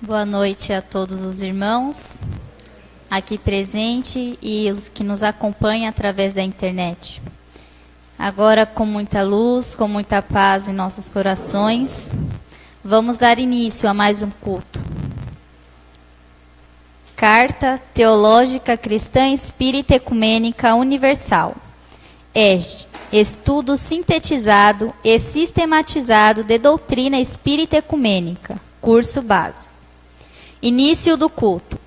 Boa noite a todos os irmãos aqui presentes e os que nos acompanham através da internet. Agora, com muita luz, com muita paz em nossos corações, vamos dar início a mais um culto. Carta Teológica Cristã Espírita Ecumênica Universal. Este, estudo sintetizado e sistematizado de doutrina espírita ecumênica, curso básico. Início do culto.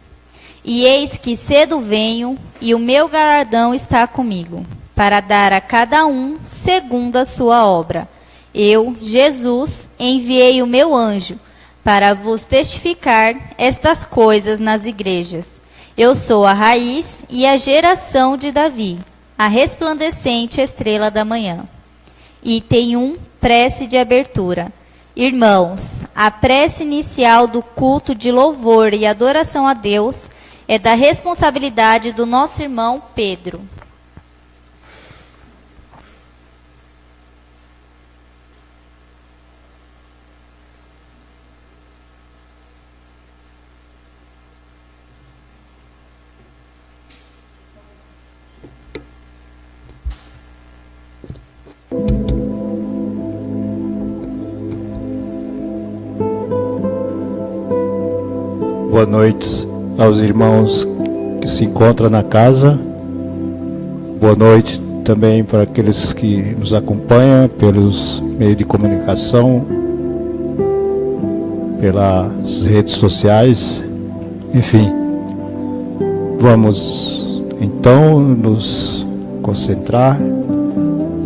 E eis que cedo venho, e o meu galardão está comigo, para dar a cada um segundo a sua obra. Eu, Jesus, enviei o meu anjo, para vos testificar estas coisas nas igrejas. Eu sou a raiz e a geração de Davi, a resplandecente estrela da manhã. Item 1, prece de abertura. Irmãos, a prece inicial do culto de louvor e adoração a Deus é da responsabilidade do nosso irmão Pedro. Boa noite aos irmãos que se encontram na casa. Boa noite também para aqueles que nos acompanham pelos meios de comunicação, pelas redes sociais, enfim. Vamos então nos concentrar,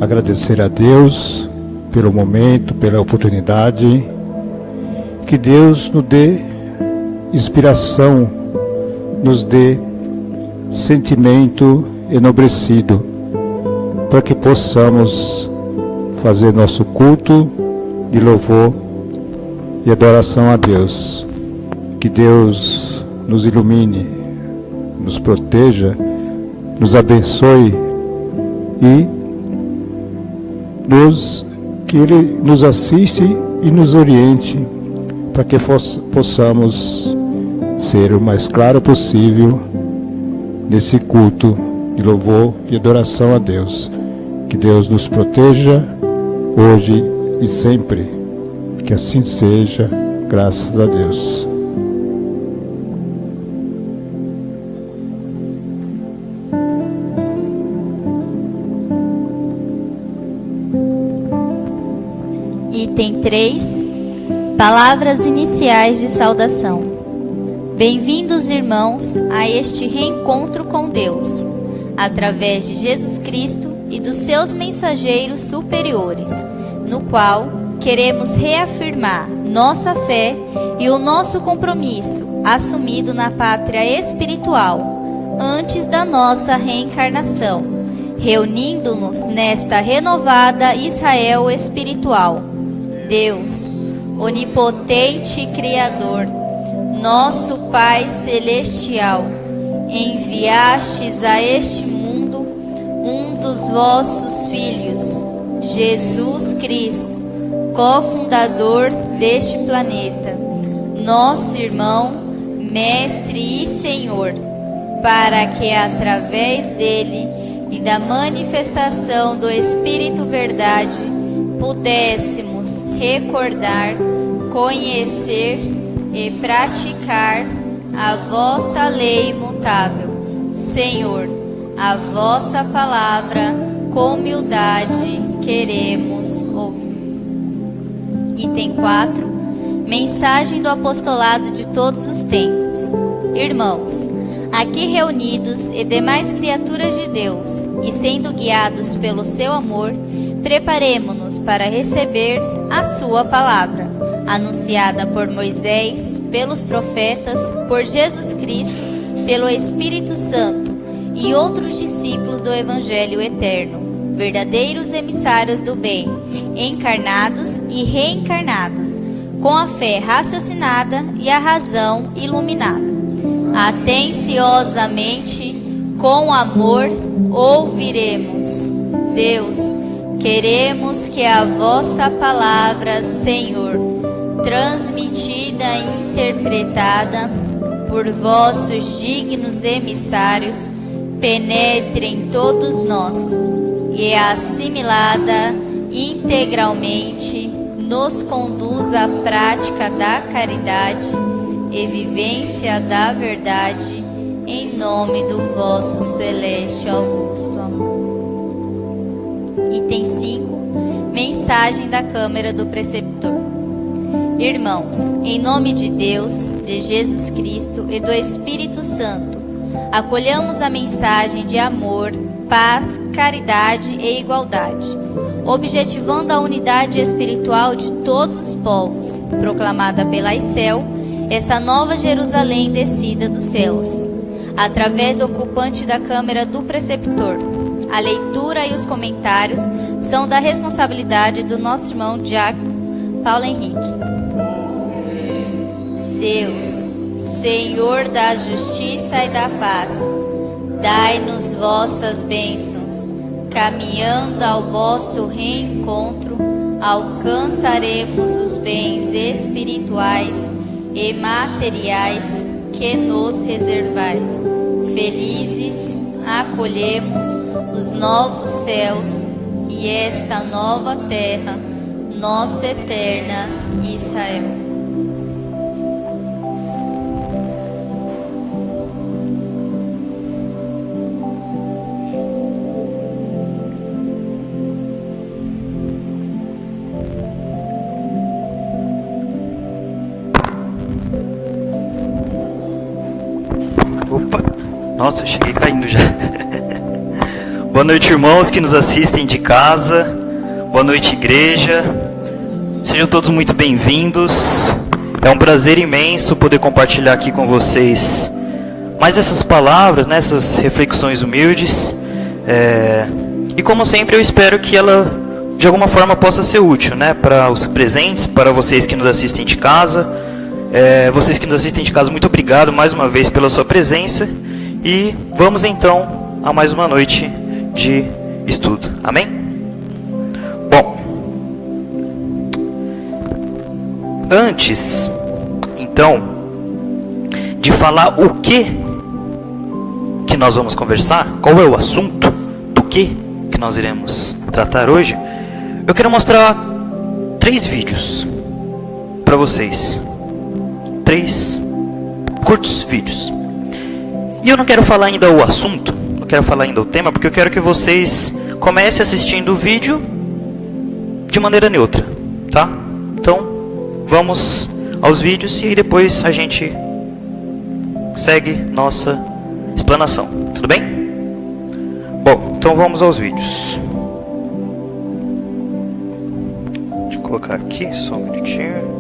agradecer a Deus pelo momento, pela oportunidade, que Deus nos dê inspiração, nos dê sentimento enobrecido, para que possamos fazer nosso culto de louvor e adoração a Deus. Que Deus nos ilumine, nos proteja, nos abençoe e que Ele nos assiste e nos oriente, para que possamos ser o mais claro possível nesse culto de louvor e adoração a Deus. Que Deus nos proteja hoje e sempre. Que assim seja, graças a Deus. Item 3. Palavras iniciais de saudação. Bem-vindos, irmãos, a este reencontro com Deus, através de Jesus Cristo e dos seus mensageiros superiores, no qual queremos reafirmar nossa fé e o nosso compromisso assumido na pátria espiritual, antes da nossa reencarnação, reunindo-nos nesta renovada Israel espiritual. Deus, onipotente e Criador, nosso Pai Celestial, enviastes a este mundo um dos vossos filhos, Jesus Cristo, cofundador deste planeta, nosso irmão, mestre e Senhor, para que através dele e da manifestação do Espírito Verdade pudéssemos recordar, conhecer e praticar a vossa lei imutável. Senhor, a vossa palavra com humildade queremos ouvir. Item 4. Mensagem do apostolado de todos os tempos. Irmãos, aqui reunidos e demais criaturas de Deus, e sendo guiados pelo seu amor, preparemo-nos para receber a sua palavra, anunciada por Moisés, pelos profetas, por Jesus Cristo, pelo Espírito Santo e outros discípulos do Evangelho eterno, verdadeiros emissários do bem, encarnados e reencarnados, com a fé raciocinada e a razão iluminada. Atenciosamente, com amor, ouviremos. Deus, queremos que a vossa palavra, Senhor, transmitida e interpretada por vossos dignos emissários, penetre em todos nós e, assimilada integralmente, nos conduz à prática da caridade e vivência da verdade, em nome do vosso celeste augusto amor. Item 5. Mensagem da Câmara do Preceptor. Irmãos, em nome de Deus, de Jesus Cristo e do Espírito Santo, acolhamos a mensagem de amor, paz, caridade e igualdade, objetivando a unidade espiritual de todos os povos, proclamada pela ICEL, essa nova Jerusalém descida dos céus, através do ocupante da Câmara do Preceptor. A leitura e os comentários são da responsabilidade do nosso irmão Diácono Paulo Henrique. Deus, Senhor da justiça e da paz, dai-nos vossas bênçãos. Caminhando ao vosso reencontro, alcançaremos os bens espirituais e materiais que nos reservais. Felizes acolhemos os novos céus e esta nova terra, nossa eterna Israel. Nossa, eu cheguei caindo já. Boa noite, irmãos que nos assistem de casa. Boa noite, igreja. Sejam todos muito bem-vindos. É um prazer imenso poder compartilhar aqui com vocês mais essas palavras, né, essas reflexões humildes. E como sempre, eu espero que ela de alguma forma possa ser útil, né, para os presentes, para vocês que nos assistem de casa. Vocês que nos assistem de casa, muito obrigado mais uma vez pela sua presença. E vamos então a mais uma noite de estudo. Amém? Bom, antes, então, de falar o que nós vamos conversar, qual é o assunto do que nós iremos tratar hoje, eu quero mostrar 3 vídeos para vocês. 3 curtos vídeos. E eu não quero falar ainda o assunto, não quero falar ainda o tema, porque eu quero que vocês comecem assistindo o vídeo de maneira neutra, tá? Então, vamos aos vídeos e aí depois a gente segue nossa explanação, tudo bem? Bom, então vamos aos vídeos. Deixa eu colocar aqui, só um minutinho.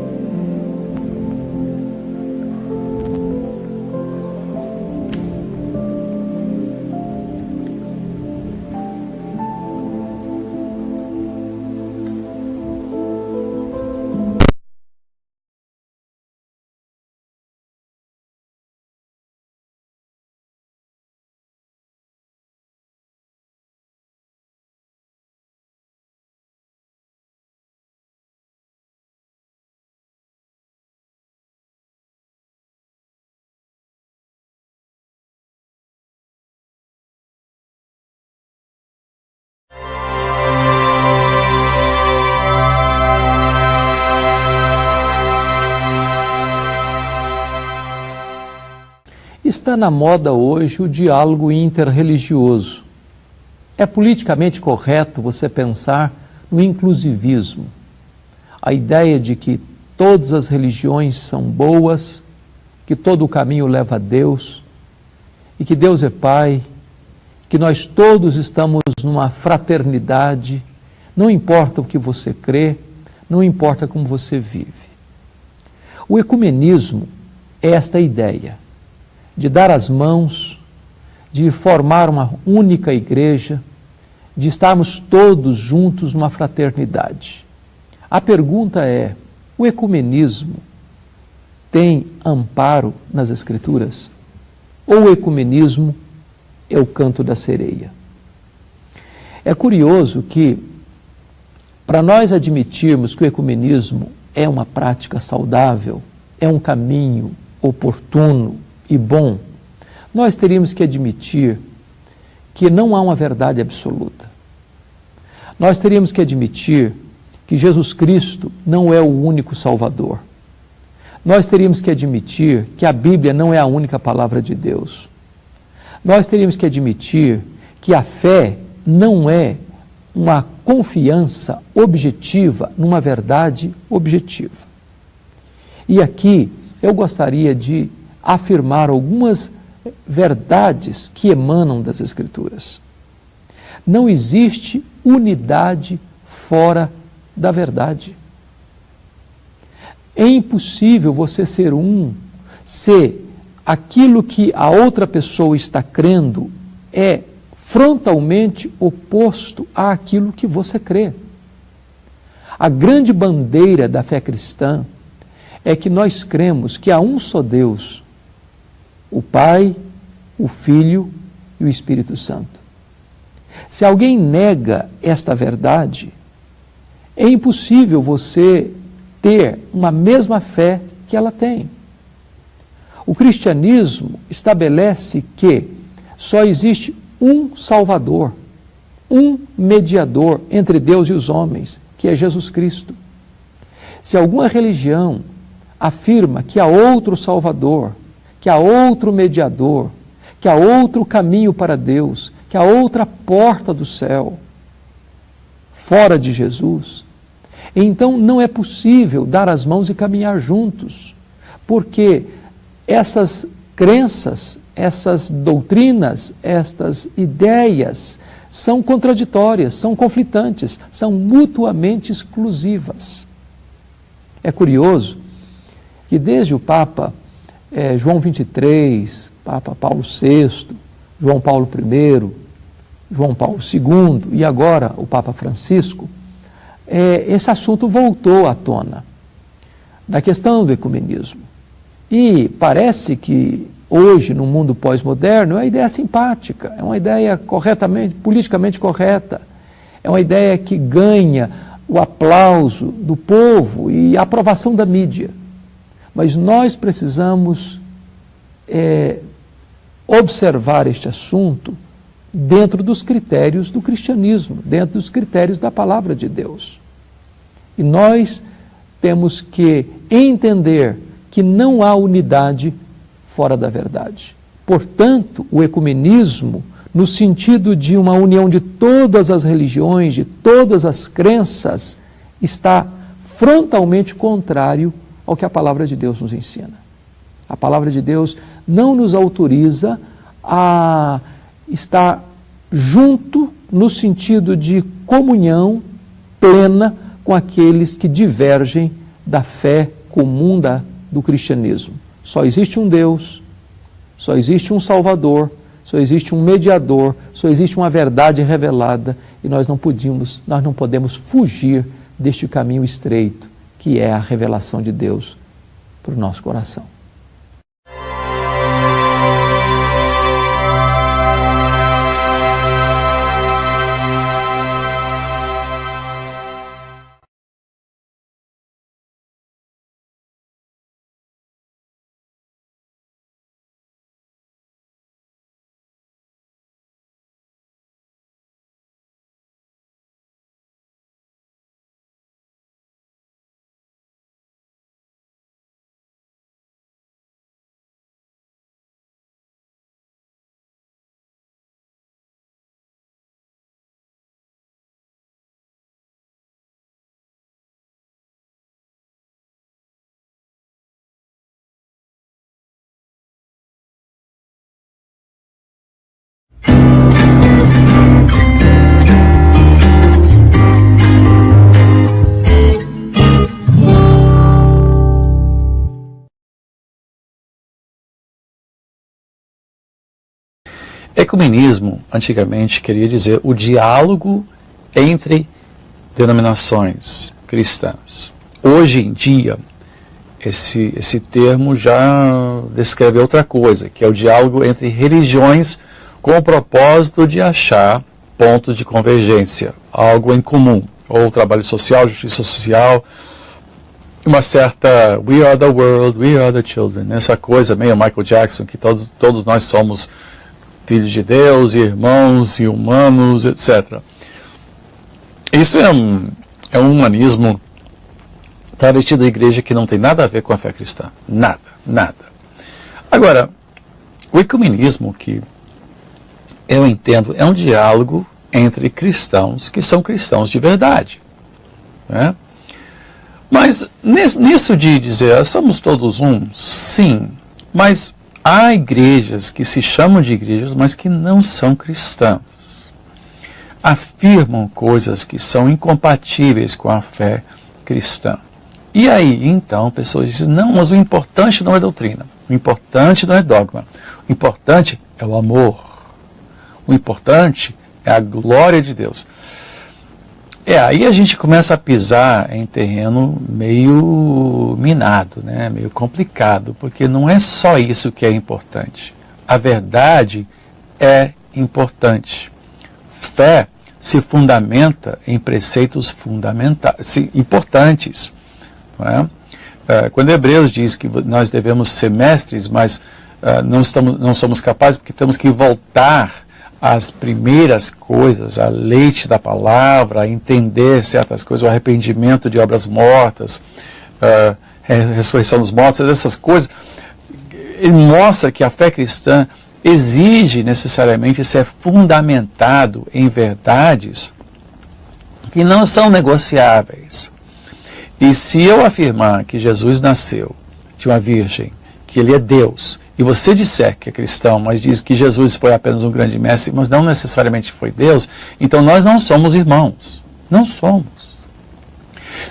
Está na moda hoje o diálogo interreligioso. É politicamente correto você pensar no inclusivismo. A ideia de que todas as religiões são boas, que todo o caminho leva a Deus, e que Deus é Pai, que nós todos estamos numa fraternidade, não importa o que você crê, não importa como você vive. O ecumenismo é esta ideia de dar as mãos, de formar uma única igreja, de estarmos todos juntos numa fraternidade. A pergunta é, o ecumenismo tem amparo nas Escrituras? Ou o ecumenismo é o canto da sereia? É curioso que, para nós admitirmos que o ecumenismo é uma prática saudável, é um caminho oportuno e bom, nós teríamos que admitir que não há uma verdade absoluta. Nós teríamos que admitir que Jesus Cristo não é o único Salvador. Nós teríamos que admitir que a Bíblia não é a única palavra de Deus. Nós teríamos que admitir que a fé não é uma confiança objetiva numa verdade objetiva. E aqui eu gostaria de afirmar algumas verdades que emanam das Escrituras. Não existe unidade fora da verdade. É impossível você ser se aquilo que a outra pessoa está crendo é frontalmente oposto àquilo que você crê. A grande bandeira da fé cristã é que nós cremos que há um só Deus, o Pai, o Filho e o Espírito Santo. Se alguém nega esta verdade, é impossível você ter uma mesma fé que ela tem. O cristianismo estabelece que só existe um Salvador, um mediador entre Deus e os homens, que é Jesus Cristo. Se alguma religião afirma que há outro Salvador, que há outro mediador, que há outro caminho para Deus, que há outra porta do céu, fora de Jesus, então não é possível dar as mãos e caminhar juntos, porque essas crenças, essas doutrinas, estas ideias são contraditórias, são conflitantes, são mutuamente exclusivas. É curioso que desde o Papa João XXIII, Papa Paulo VI, João Paulo I, João Paulo II e agora o Papa Francisco, esse assunto voltou à tona, da questão do ecumenismo. E parece que hoje, no mundo pós-moderno, é uma ideia simpática, é uma ideia politicamente correta, é uma ideia que ganha o aplauso do povo e a aprovação da mídia. Mas nós precisamos observar este assunto dentro dos critérios do cristianismo, dentro dos critérios da palavra de Deus. E nós temos que entender que não há unidade fora da verdade. Portanto, o ecumenismo, no sentido de uma união de todas as religiões, de todas as crenças, está frontalmente contrário ao que a palavra de Deus nos ensina. A palavra de Deus não nos autoriza a estar junto no sentido de comunhão plena com aqueles que divergem da fé comum do cristianismo. Só existe um Deus, só existe um Salvador, só existe um mediador, só existe uma verdade revelada e nós não podemos fugir deste caminho estreito que é a revelação de Deus para o nosso coração. Ecumenismo, antigamente, queria dizer o diálogo entre denominações cristãs. Hoje em dia, esse termo já descreve outra coisa, que é o diálogo entre religiões com o propósito de achar pontos de convergência, algo em comum, ou trabalho social, justiça social, uma certa we are the world, we are the children, essa coisa meio Michael Jackson, que todos nós somos filhos de Deus, irmãos e humanos, etc. Isso é um humanismo travestido da igreja que não tem nada a ver com a fé cristã. Nada, nada. Agora, o ecumenismo que eu entendo é um diálogo entre cristãos que são cristãos de verdade, né? Mas nisso de dizer, somos todos um, sim, mas há igrejas que se chamam de igrejas, mas que não são cristãs. Afirmam coisas que são incompatíveis com a fé cristã. E aí, então, pessoas dizem, não, mas o importante não é doutrina, o importante não é dogma, o importante é o amor, o importante é a glória de Deus. Aí a gente começa a pisar em terreno meio minado, né? Meio complicado, porque não é só isso que é importante. A verdade é importante. Fé se fundamenta em preceitos importantes. Não é? Quando Hebreus diz que nós devemos ser mestres, mas não somos capazes porque temos que voltar as primeiras coisas, a leite da palavra, a entender certas coisas, o arrependimento de obras mortas, ressurreição dos mortos, essas coisas, ele mostra que a fé cristã exige necessariamente ser fundamentado em verdades que não são negociáveis. E se eu afirmar que Jesus nasceu de uma virgem, que ele é Deus, e você disser que é cristão, mas diz que Jesus foi apenas um grande mestre, mas não necessariamente foi Deus, então nós não somos irmãos. Não somos.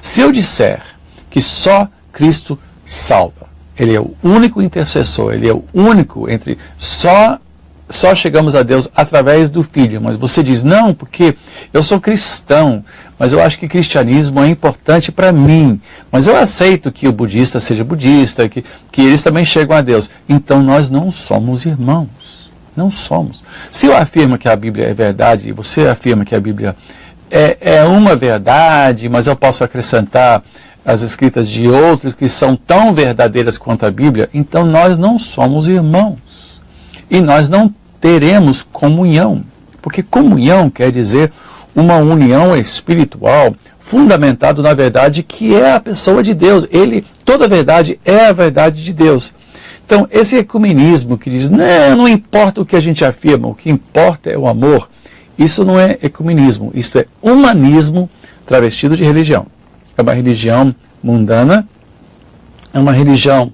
Se eu disser que só Cristo salva, ele é o único intercessor, ele é o único entre... Só chegamos a Deus através do Filho, mas você diz, não, porque eu sou cristão, mas eu acho que cristianismo é importante para mim, mas eu aceito que o budista seja budista, que eles também chegam a Deus. Então nós não somos irmãos, não somos. Se eu afirmo que a Bíblia é verdade, e você afirma que a Bíblia é uma verdade, mas eu posso acrescentar as escritas de outros que são tão verdadeiras quanto a Bíblia, então nós não somos irmãos. E nós não teremos comunhão, porque comunhão quer dizer uma união espiritual fundamentada na verdade que é a pessoa de Deus. Toda a verdade é a verdade de Deus. Então, esse ecumenismo que diz, não importa o que a gente afirma, o que importa é o amor, isso não é ecumenismo, isso é humanismo travestido de religião. É uma religião mundana, é uma religião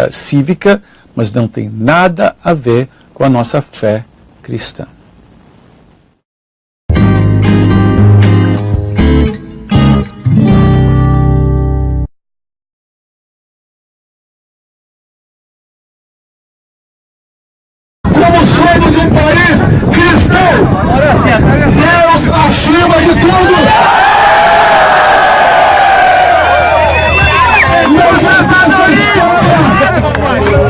cívica, mas não tem nada a ver com a nossa fé cristã. Como somos um país cristão, Deus acima de tudo.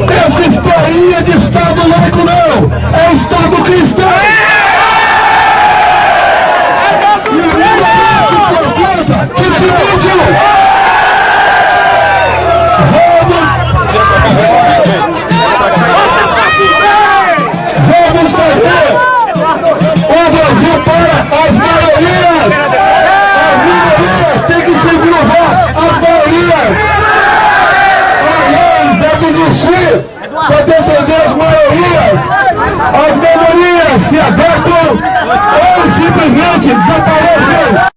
Essa historinha de Estado laico não, é Estado cristão. Que seguinte, vamos fazer o Brasil para as maiorias. As minorias têm que se curvar, as maiorias. Deve existir para defender as maiorias. As minorias se adequam ou simplesmente desaparecem.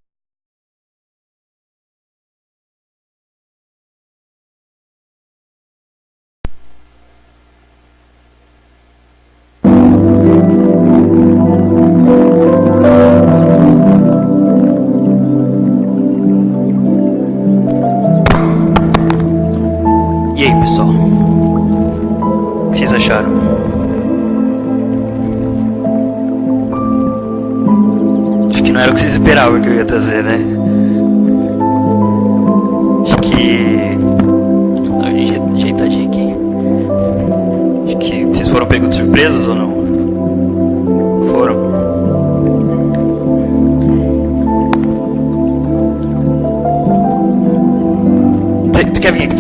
E aí, pessoal? O que vocês acharam? Acho que não era o que vocês esperavam que eu ia trazer, né? Acho que... ajeitadinho aqui. Acho que vocês foram pegos de surpresas ou não? Foram?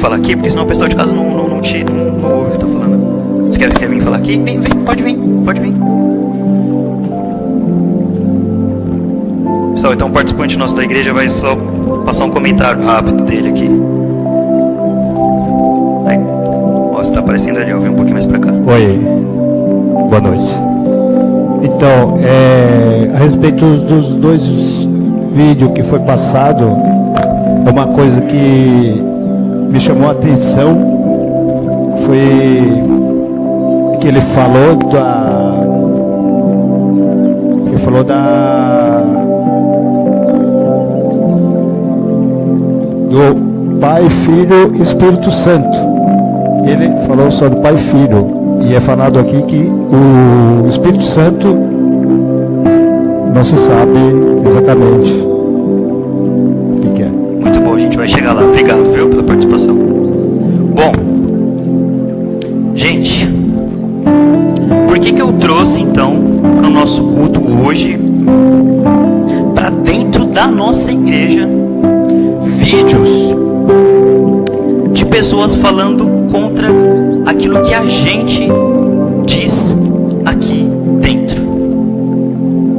falar aqui? Porque senão o pessoal de casa não ouve o que você está falando. Você quer vir falar aqui? Vem, pode vir. Pessoal, então o participante nosso da igreja vai só passar um comentário rápido dele aqui. Aí. Ó, você está aparecendo ali, ó. Vem um pouquinho mais pra cá. Oi, boa noite. Então, a respeito dos dois vídeos que foi passado, é uma coisa que me chamou a atenção, foi que ele falou do Pai, Filho e Espírito Santo. Ele falou só do Pai e Filho. E é falado aqui que o Espírito Santo não se sabe exatamente o que é. Muito bom, a gente vai chegar lá. Obrigado, viu, pela participação. Bom, gente, por que eu trouxe então para o nosso culto hoje, para dentro da nossa igreja, vídeos de pessoas falando contra aquilo que a gente diz aqui dentro?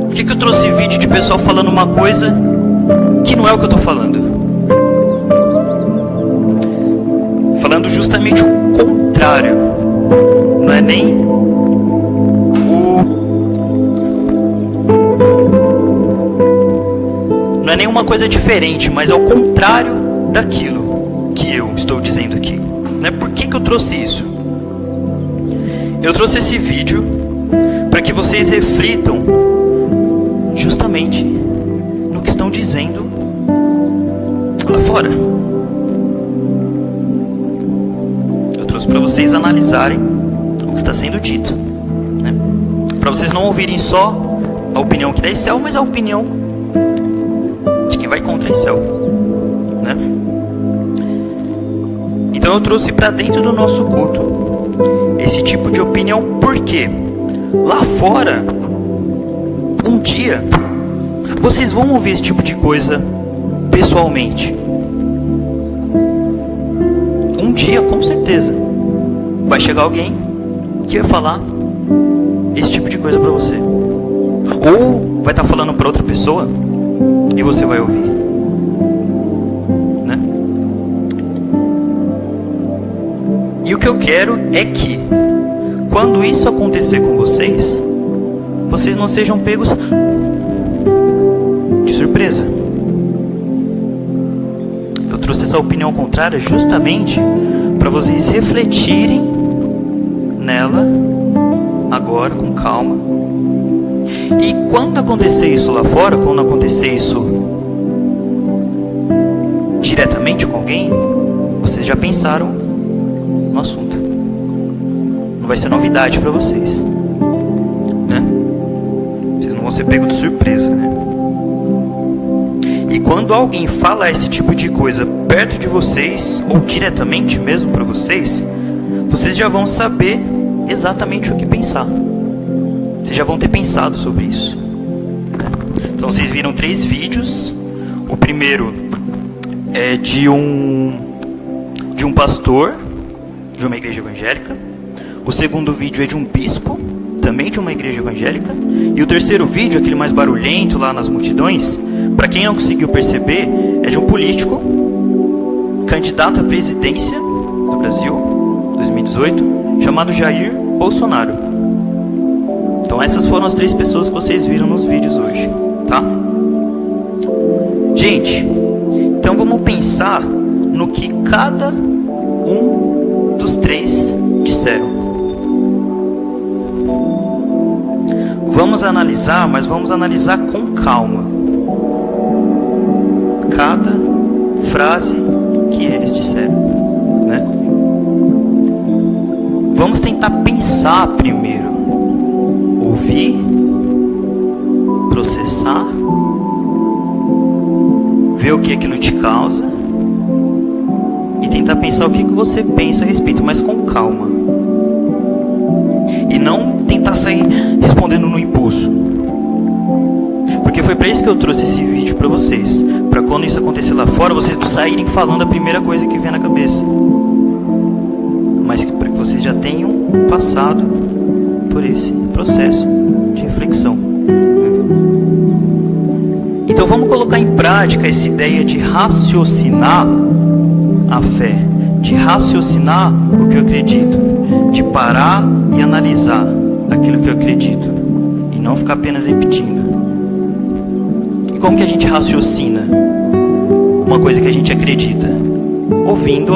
Por que eu trouxe vídeo de pessoal falando uma coisa que não é o que eu estou falando? Falando justamente o contrário. Não é nem não é nenhuma coisa diferente, mas é o contrário daquilo que eu estou dizendo aqui. Por que eu trouxe isso? Eu trouxe esse vídeo para que vocês reflitam justamente no que estão dizendo lá fora. Eu trouxe para vocês analisarem o que está sendo dito, para vocês não ouvirem só a opinião que dá Icel, mas a opinião de quem vai contra Icel, Então eu trouxe para dentro do nosso culto esse tipo de opinião, porque lá fora, um dia, vocês vão ouvir esse tipo de coisa pessoalmente. Um dia, com certeza, vai chegar alguém que vai falar esse tipo de coisa para você. Ou vai estar falando para outra pessoa e você vai ouvir. E o que eu quero é que, quando isso acontecer com vocês, vocês não sejam pegos de surpresa. Eu trouxe essa opinião contrária justamente para vocês refletirem nela agora, com calma. E quando acontecer isso lá fora, quando acontecer isso diretamente com alguém, vocês já pensaram no assunto. Não vai ser novidade para vocês, Vocês não vão ser pegos de surpresa, E quando alguém fala esse tipo de coisa perto de vocês, ou diretamente mesmo para vocês, vocês já vão saber exatamente o que pensar. Vocês já vão ter pensado sobre isso, Então vocês viram 3 vídeos. O primeiro é de um pastor de uma igreja evangélica. O segundo vídeo é de um bispo, também de uma igreja evangélica. E o terceiro vídeo, aquele mais barulhento lá nas multidões, para quem não conseguiu perceber, é de um político, candidato à presidência do Brasil, 2018, chamado Jair Bolsonaro. Então essas foram as 3 pessoas que vocês viram nos vídeos hoje, tá? Gente, então vamos pensar no que cada um dos 3 disseram. Vamos analisar, mas vamos analisar com calma cada frase que eles disseram, Vamos tentar pensar primeiro, ouvir, processar, ver o que aquilo te causa e tentar pensar o que você pensa a respeito, mas com calma. E não tentar sair respondendo no impulso. Porque foi para isso que eu trouxe esse vídeo para vocês. Para quando isso acontecer lá fora, vocês não saírem falando a primeira coisa que vem na cabeça. Mas para que vocês já tenham passado por esse processo de reflexão. Então vamos colocar em prática essa ideia de raciocinar a fé, de raciocinar o que eu acredito, de parar e analisar aquilo que eu acredito e não ficar apenas repetindo. E como que a gente raciocina uma coisa que a gente acredita? Ouvindo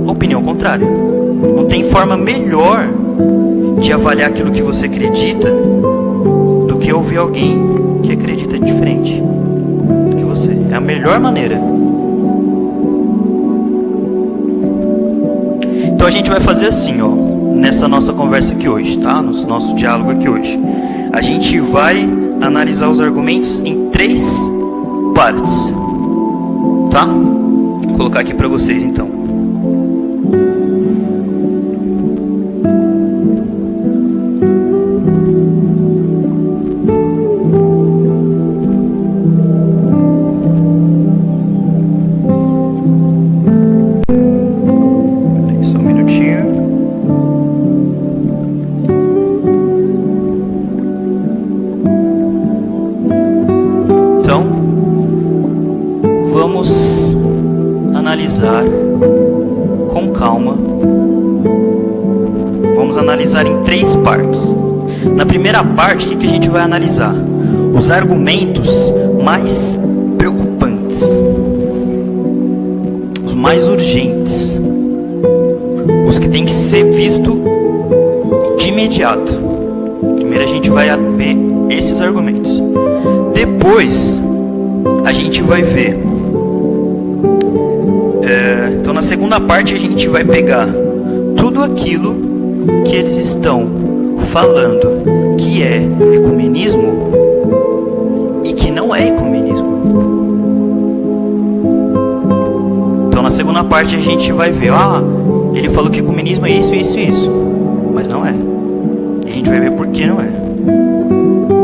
a opinião contrária. Não tem forma melhor de avaliar aquilo que você acredita do que ouvir alguém que acredita diferente do que você. É a melhor maneira. Então a gente vai fazer assim, ó, nessa nossa conversa aqui hoje, tá? No nosso diálogo aqui hoje. A gente vai analisar os argumentos em 3 partes, tá? Vou colocar aqui para vocês então. Com calma. Vamos analisar em 3 partes. Na primeira parte, o que a gente vai analisar? Os argumentos mais preocupantes, os mais urgentes, os que tem que ser visto de imediato. Primeiro a gente vai ver esses argumentos. Depois a gente vai ver. Então na segunda parte a gente vai pegar tudo aquilo que eles estão falando que é ecumenismo e que não é ecumenismo. Então na segunda parte a gente vai ver, ele falou que ecumenismo é isso, isso e isso, mas não é. E a gente vai ver por que não é.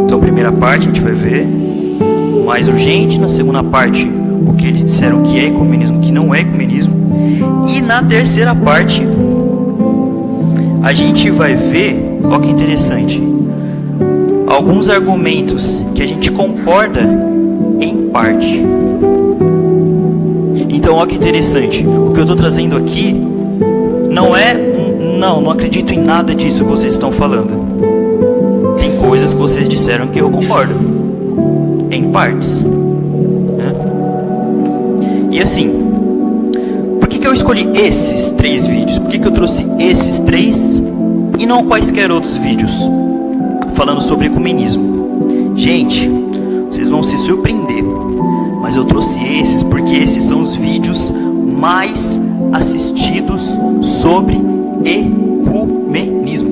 Então a primeira parte a gente vai ver o mais urgente, na segunda parte o que eles disseram que é ecumenismo, que não é ecumenismo. E na terceira parte a gente vai ver, ó que interessante, alguns argumentos que a gente concorda em parte. Então ó que interessante, o que eu estou trazendo aqui não é não acredito em nada disso que vocês estão falando. Tem coisas que vocês disseram que eu concordo em partes, né? E assim, por que eu escolhi esses 3 vídeos? Por que eu trouxe esses 3 e não quaisquer outros vídeos falando sobre ecumenismo? Gente, vocês vão se surpreender, mas eu trouxe esses porque esses são os vídeos mais assistidos sobre ecumenismo.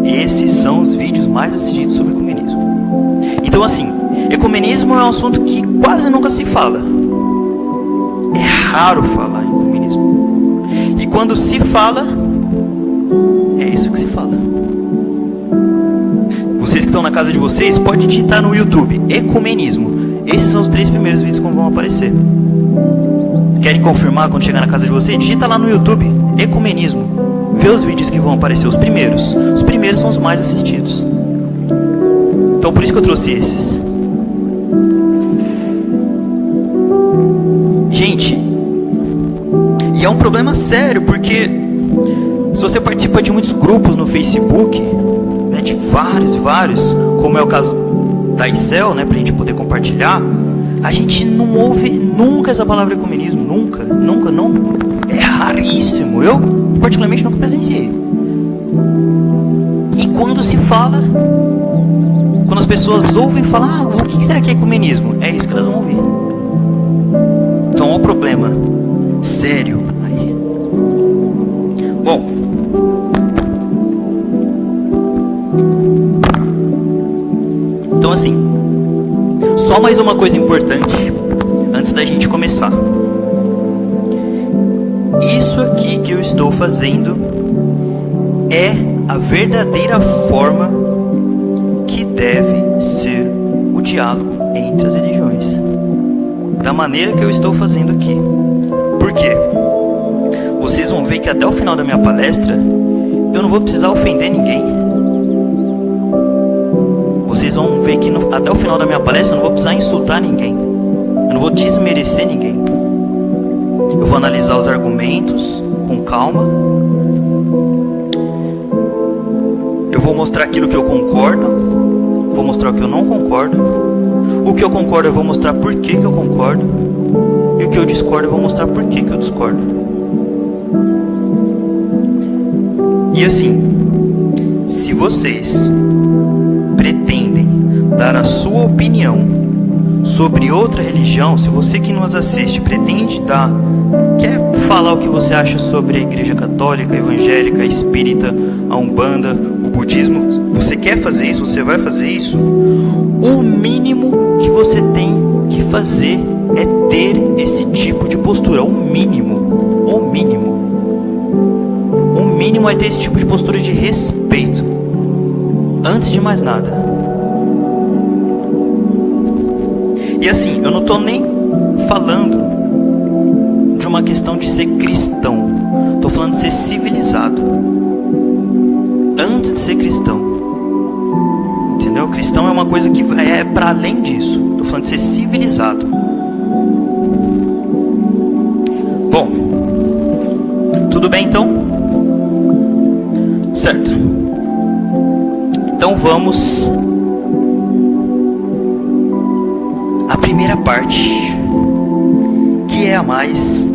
Esses são os vídeos mais assistidos sobre ecumenismo. Então assim, ecumenismo é um assunto que quase nunca se fala. É raro falar em ecumenismo. E quando se fala, é isso que se fala. Vocês que estão na casa de vocês, podem digitar no YouTube, ecumenismo. Esses são os 3 primeiros vídeos que vão aparecer. Querem confirmar quando chegar na casa de vocês? Digita lá no YouTube, ecumenismo. Vê os vídeos que vão aparecer, os primeiros. Os primeiros são os mais assistidos. Então por isso que eu trouxe esses. Gente, e é um problema sério, porque se você participa de muitos grupos no Facebook, né, de vários, como é o caso da ICEL, né, pra gente poder compartilhar, a gente não ouve nunca essa palavra ecumenismo, nunca, não, é raríssimo. Eu particularmente nunca presenciei. E quando se fala, quando as pessoas ouvem falar, o que será que é ecumenismo? É isso que elas vão ouvir. Então olha o problema sério aí. Bom, então assim, só mais uma coisa importante antes da gente começar. Isso aqui que eu estou fazendo é a verdadeira forma que deve ser o diálogo entre as religiões, da maneira que eu estou fazendo aqui. Por quê? Vocês vão ver que até o final da minha palestra eu não vou precisar ofender ninguém. Vocês vão ver que até o final da minha palestra eu não vou precisar insultar ninguém. Eu não vou desmerecer ninguém. Eu vou analisar os argumentos com calma. Eu vou mostrar aquilo que eu concordo. Vou mostrar o que eu não concordo. O que eu concordo eu vou mostrar por que eu concordo. E o que eu discordo eu vou mostrar por que eu discordo. E assim, se vocês pretendem dar a sua opinião sobre outra religião, se você que nos assiste pretende quer falar o que você acha sobre a Igreja Católica, a Evangélica, a Espírita, a Umbanda, o Budismo, você quer fazer isso, você vai fazer isso, o mínimo que você tem que fazer é ter esse tipo de postura, o mínimo. O mínimo é ter esse tipo de postura de respeito, antes de mais nada. E assim, eu não estou nem falando de uma questão de ser cristão, estou falando de ser civilizado, antes de ser cristão, entendeu? Cristão é uma coisa que é para além disso, estou falando de ser civilizado. Bom, tudo bem então? Certo. Então vamos à primeira parte, que é a mais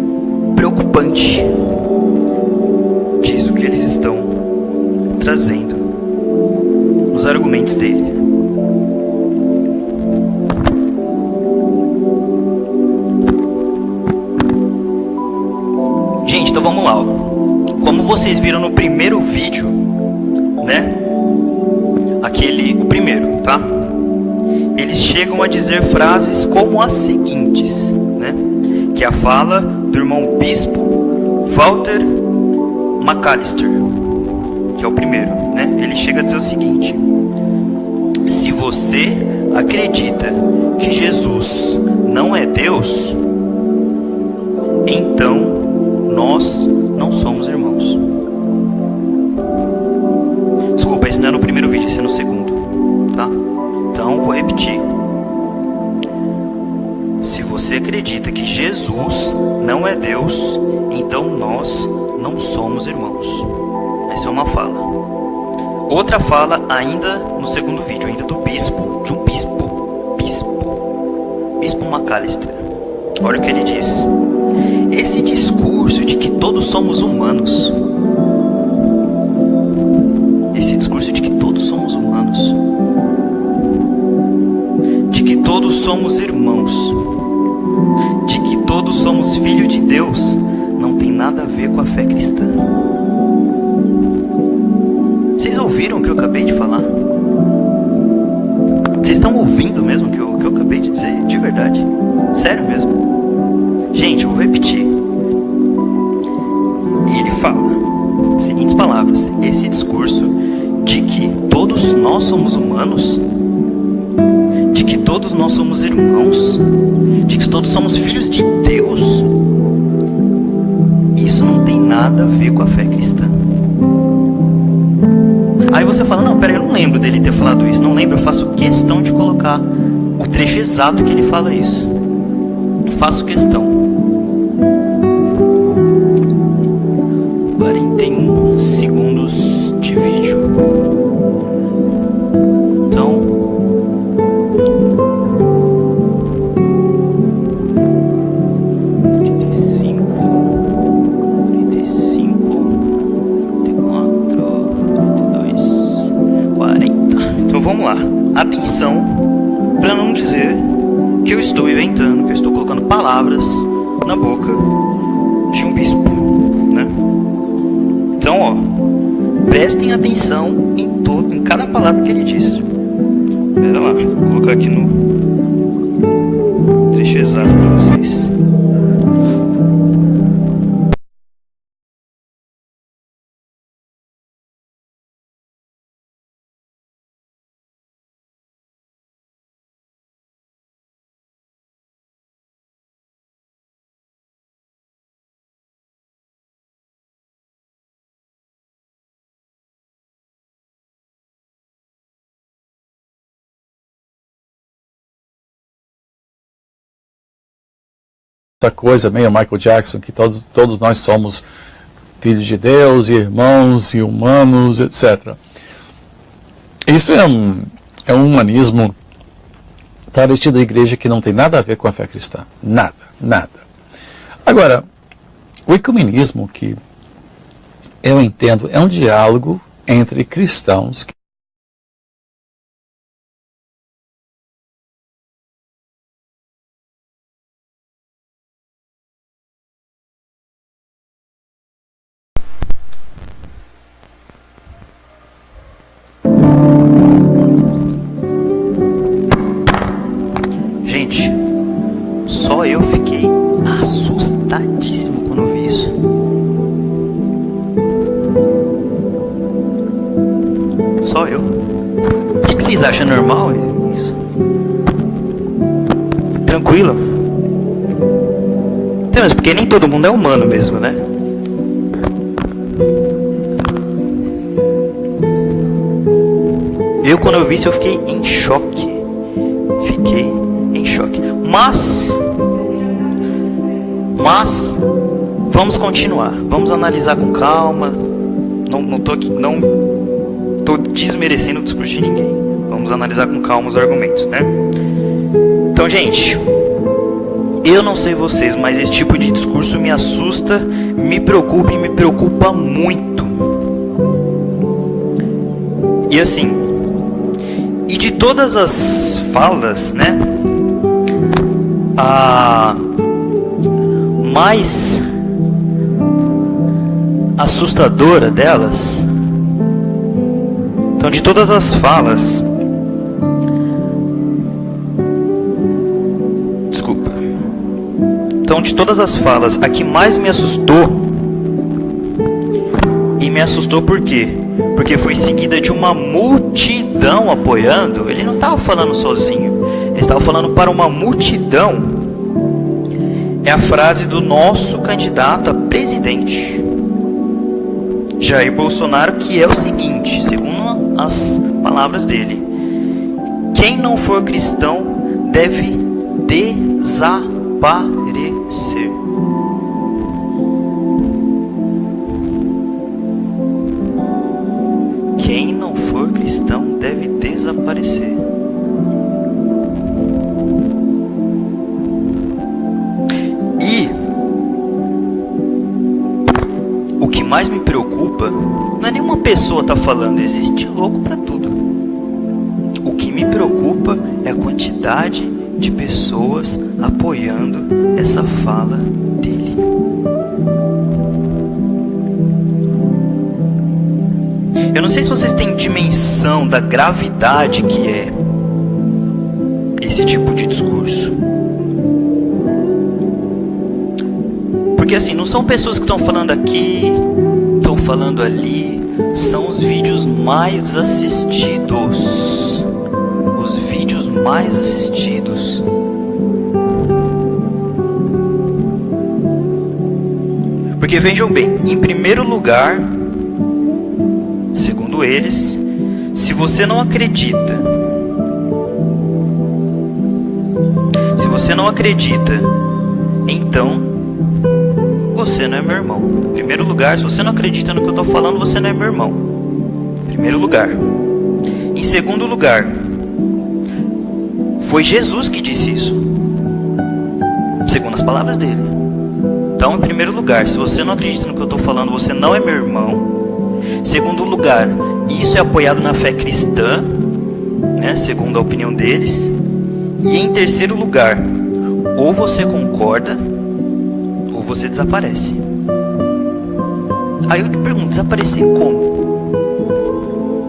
preocupante disso que eles estão trazendo nos argumentos dele. Gente, então vamos lá, ó. Como vocês viram no primeiro vídeo, né? O primeiro, tá? Eles chegam a dizer frases como as seguintes, né? Que é a fala do irmão bispo Walter McAllister, que é o primeiro, né? Ele chega a dizer o seguinte: se você acredita que Jesus não é Deus, então nós não somos irmãos. Desculpa, esse não é no primeiro vídeo, esse é no segundo, tá? Então, vou repetir. Se você acredita que Jesus não é Deus, então nós não somos irmãos. Essa é uma fala. Outra fala, ainda no segundo vídeo, ainda do bispo, de um bispo McAllister. Olha o que ele diz. Esse discurso de que todos somos humanos, de que todos somos irmãos, de que todos somos filhos de Deus, não tem nada a ver com a fé cristã. Vocês ouviram o que eu acabei de falar? Vocês estão ouvindo mesmo o que eu acabei de dizer? De verdade? Sério mesmo? Gente, eu vou repetir. Ele fala as seguintes palavras: esse discurso de que todos nós somos humanos, de que todos nós somos irmãos, de que todos somos filhos de Deus, isso não tem nada a ver com a fé cristã. Aí você fala: não, peraí, eu não lembro dele ter falado isso. Não lembro, eu faço questão de colocar o trecho exato que ele fala isso. Eu faço questão. 41 segundos de vídeo. Então, vamos lá, atenção, para não dizer que eu estou inventando, que eu estou colocando palavras na boca de um bispo, né? Então, ó, prestem atenção em cada palavra que ele diz. Pera lá, vou colocar aqui no trecho exato para vocês. essa coisa meio Michael Jackson, que todos nós somos filhos de Deus, e irmãos, e humanos, etc. Isso é um humanismo travesti da igreja que não tem nada a ver com a fé cristã. Nada, nada. Agora, o ecumenismo que eu entendo é um diálogo entre cristãos que Gente, só eu fiquei assustadíssimo quando eu vi isso. Só eu. O que vocês acham normal isso? Tranquilo? Então, mas porque nem todo mundo é humano mesmo, né? Eu, quando eu vi isso, eu fiquei em choque. Fiquei em choque. Mas vamos continuar. Vamos analisar com calma. Não tô desmerecendo o discurso de ninguém. Vamos analisar com calma os argumentos, né? Então, gente, eu não sei vocês, mas esse tipo de discurso me assusta, me preocupa e me preocupa muito. E assim, e de todas as falas, né, a mais assustadora delas, então de todas as falas, desculpa, então de todas as falas, a que mais me assustou, e me assustou por quê? Porque foi seguida de uma multidão apoiando. Ele não estava falando sozinho, ele estava falando para uma multidão. É a frase do nosso candidato a presidente, Jair Bolsonaro, que é o seguinte, segundo as palavras dele: quem não for cristão deve desaparecer. Quem não for cristão deve desaparecer. E o que mais me preocupa não é nenhuma pessoa tá falando, existe louco para tudo. O que me preocupa é a quantidade de pessoas apoiando essa fala dele. Eu não sei se vocês têm dimensão da gravidade que é esse tipo de discurso. Porque assim, não são pessoas que estão falando aqui, estão falando ali, são os vídeos mais assistidos. Os vídeos mais assistidos. Porque vejam bem, em primeiro lugar, segundo eles, se você não acredita, então você não é meu irmão. Em primeiro lugar, se você não acredita no que eu estou falando, você não é meu irmão. Em primeiro lugar. Em segundo lugar, foi Jesus que disse isso, segundo as palavras dele. Então, em primeiro lugar, se você não acredita no que eu estou falando, você não é meu irmão. Segundo lugar, isso é apoiado na fé cristã, né, segundo a opinião deles. E em terceiro lugar, ou você concorda, ou você desaparece. Aí eu te pergunto, desaparecer como?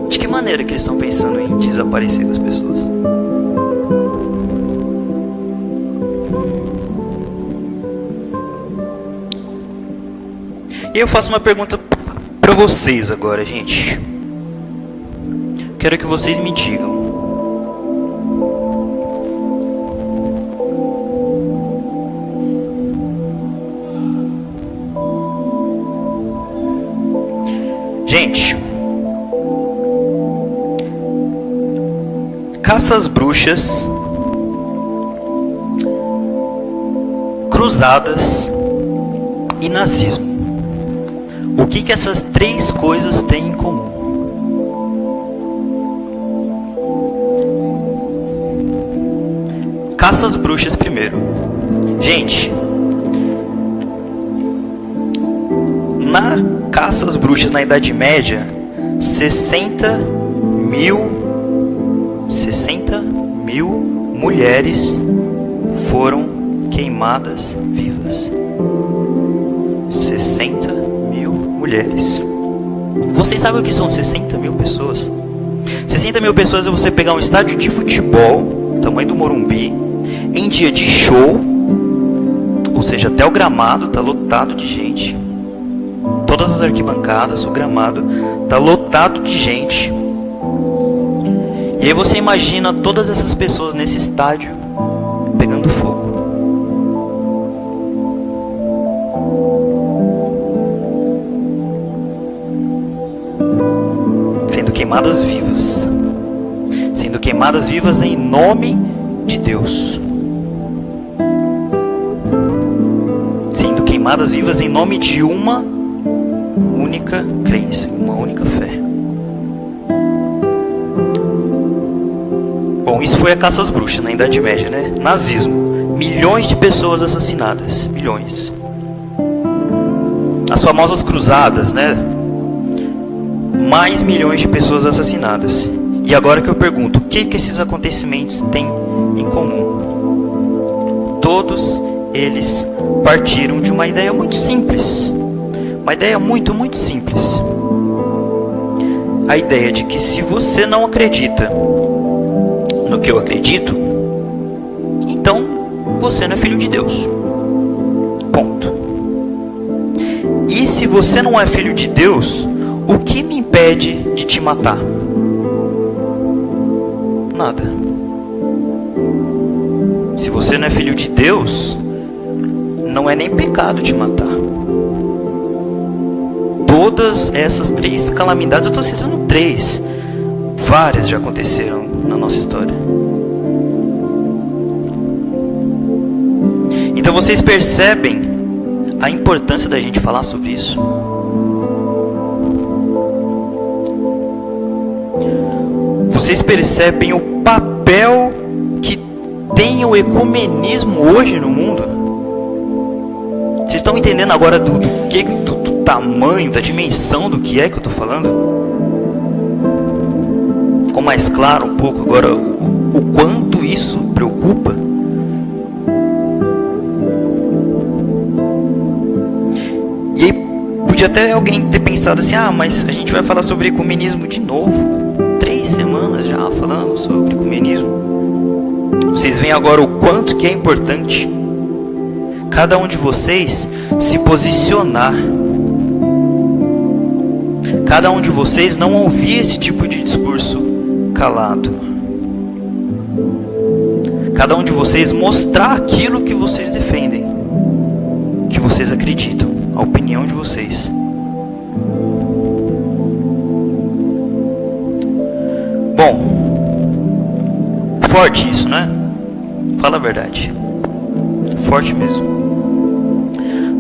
De que maneira que eles estão pensando em desaparecer das pessoas? E eu faço uma pergunta para vocês agora, gente. Quero que vocês me digam. Gente, caça às bruxas, cruzadas e nazismo. O que essas três coisas têm em comum? Caça às bruxas primeiro. Gente, na caça às bruxas na Idade Média, 60 mil mulheres foram queimadas vivas. 60 mil mulheres. Vocês sabem o que são 60 mil pessoas? 60 mil pessoas é você pegar um estádio de futebol, tamanho do Morumbi, em dia de show, ou seja, até o gramado está lotado de gente. Todas as arquibancadas, o gramado está lotado de gente. E aí você imagina todas essas pessoas nesse estádio pegando fogo. Sendo queimadas vivas. Sendo queimadas vivas em nome de Deus. Sendo queimadas vivas em nome de uma única crença, uma única fé. Bom, isso foi a caça às bruxas na Idade Média, né? Nazismo. Milhões de pessoas assassinadas. Milhões. As famosas cruzadas, né? Mais milhões de pessoas assassinadas. E agora que eu pergunto, o que esses acontecimentos têm em comum? Todos eles partiram de uma ideia muito simples. Uma ideia muito simples. A ideia de que se você não acredita no que eu acredito, então você não é filho de Deus. Ponto. E se você não é filho de Deus, o que me impede de te matar? Nada. Se você não é filho de Deus, não é nem pecado te matar. Todas essas três calamidades, eu estou citando três, várias já aconteceram na nossa história. Então vocês percebem a importância da gente falar sobre isso? Vocês percebem o papel que tem o ecumenismo hoje no mundo? Vocês estão entendendo agora do tamanho, da dimensão do que é que eu estou falando? Ficou mais claro um pouco agora o quanto isso preocupa? E aí podia até alguém ter pensado assim, mas a gente vai falar sobre ecumenismo de novo. 3 semanas já falando sobre ecumenismo. Vocês veem agora o quanto que é importante cada um de vocês se posicionar. Cada um de vocês não ouvir esse tipo de discurso calado. Cada um de vocês mostrar aquilo que vocês defendem, que vocês acreditam, a opinião de vocês. Bom, forte isso, né? Fala a verdade. Forte mesmo.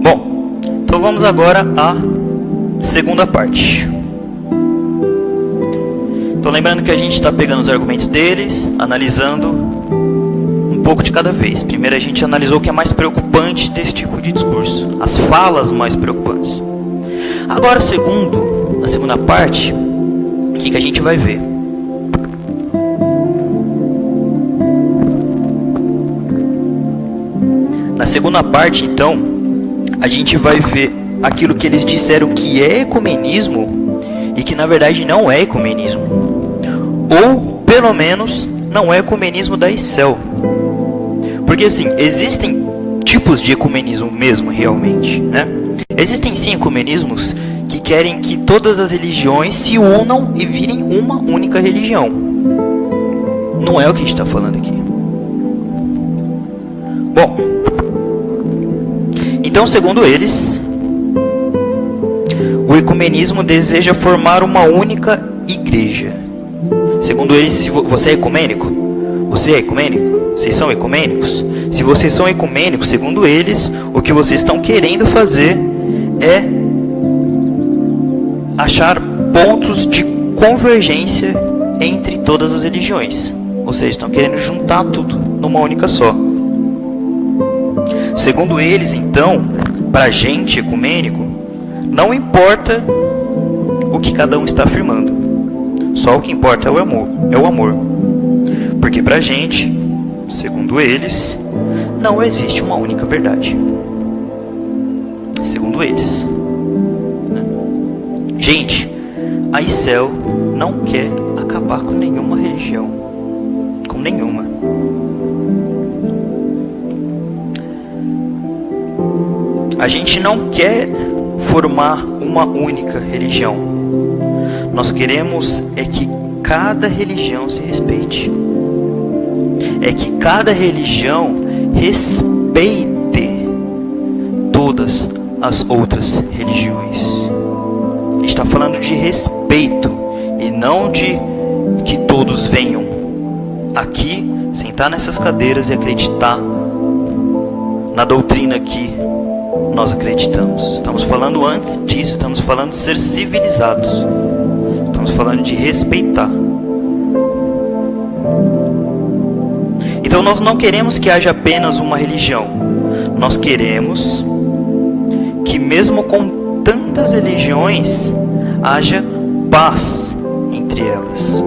Bom, então vamos agora à segunda parte. Então lembrando que a gente está pegando os argumentos deles, analisando um pouco de cada vez. Primeiro a gente analisou o que é mais preocupante desse tipo de discurso, as falas mais preocupantes. Agora na segunda parte, o que a gente vai ver? Na segunda parte, então, a gente vai ver aquilo que eles disseram que é ecumenismo e que na verdade não é ecumenismo. Ou, pelo menos, não é ecumenismo da ICEL. Porque assim, existem tipos de ecumenismo mesmo, realmente, né? Existem sim ecumenismos que querem que todas as religiões se unam e virem uma única religião. Não é o que a gente está falando aqui. Bom, então, segundo eles, o ecumenismo deseja formar uma única igreja. Segundo eles, se você é ecumênico? Você é ecumênico? Vocês são ecumênicos? Se vocês são ecumênicos, segundo eles, o que vocês estão querendo fazer é achar pontos de convergência entre todas as religiões. Ou seja, estão querendo juntar tudo numa única só. Segundo eles, então, para a gente ecumênico, não importa o que cada um está afirmando. Só o que importa é o amor. Porque para a gente, segundo eles, não existe uma única verdade. Segundo eles. Gente, a ICEL não quer acabar com nenhuma religião. Com nenhuma. A gente não quer formar uma única religião. Nós queremos é que cada religião se respeite. É que cada religião respeite todas as outras religiões. Está falando de respeito e não de que todos venham aqui, sentar nessas cadeiras e acreditar na doutrina que nós acreditamos. Estamos falando antes disso, estamos falando de ser civilizados. Estamos falando de respeitar. Então nós não queremos que haja apenas uma religião. Nós queremos que mesmo com tantas religiões haja paz entre elas.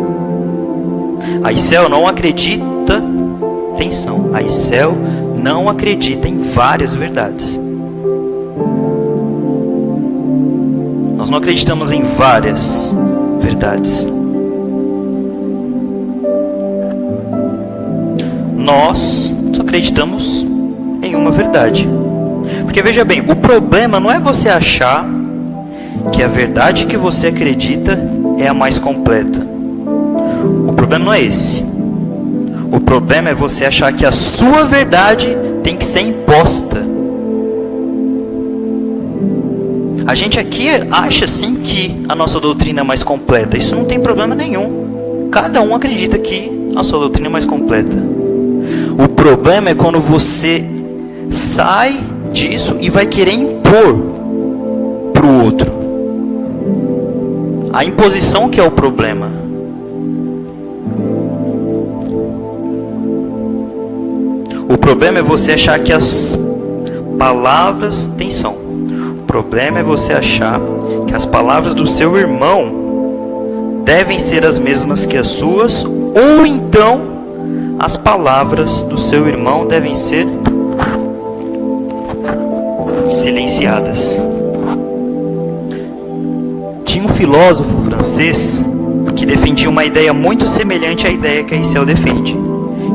A ICEL não acredita, atenção, a ICEL não acredita em várias verdades. Nós não acreditamos em várias verdades. Nós só acreditamos em uma verdade. Porque veja bem, o problema não é você achar que a verdade que você acredita é a mais completa. O problema não é esse. O problema é você achar que a sua verdade tem que ser imposta. A gente aqui acha sim que a nossa doutrina é mais completa. Isso não tem problema nenhum. Cada um acredita que a sua doutrina é mais completa. O problema é quando você sai disso e vai querer impor para o outro. A imposição que é o problema. O problema é você achar que as palavras... Atenção. O problema é você achar que as palavras do seu irmão devem ser as mesmas que as suas, ou então as palavras do seu irmão devem ser silenciadas. Tinha um filósofo francês que defendia uma ideia muito semelhante à ideia que a ICEL defende,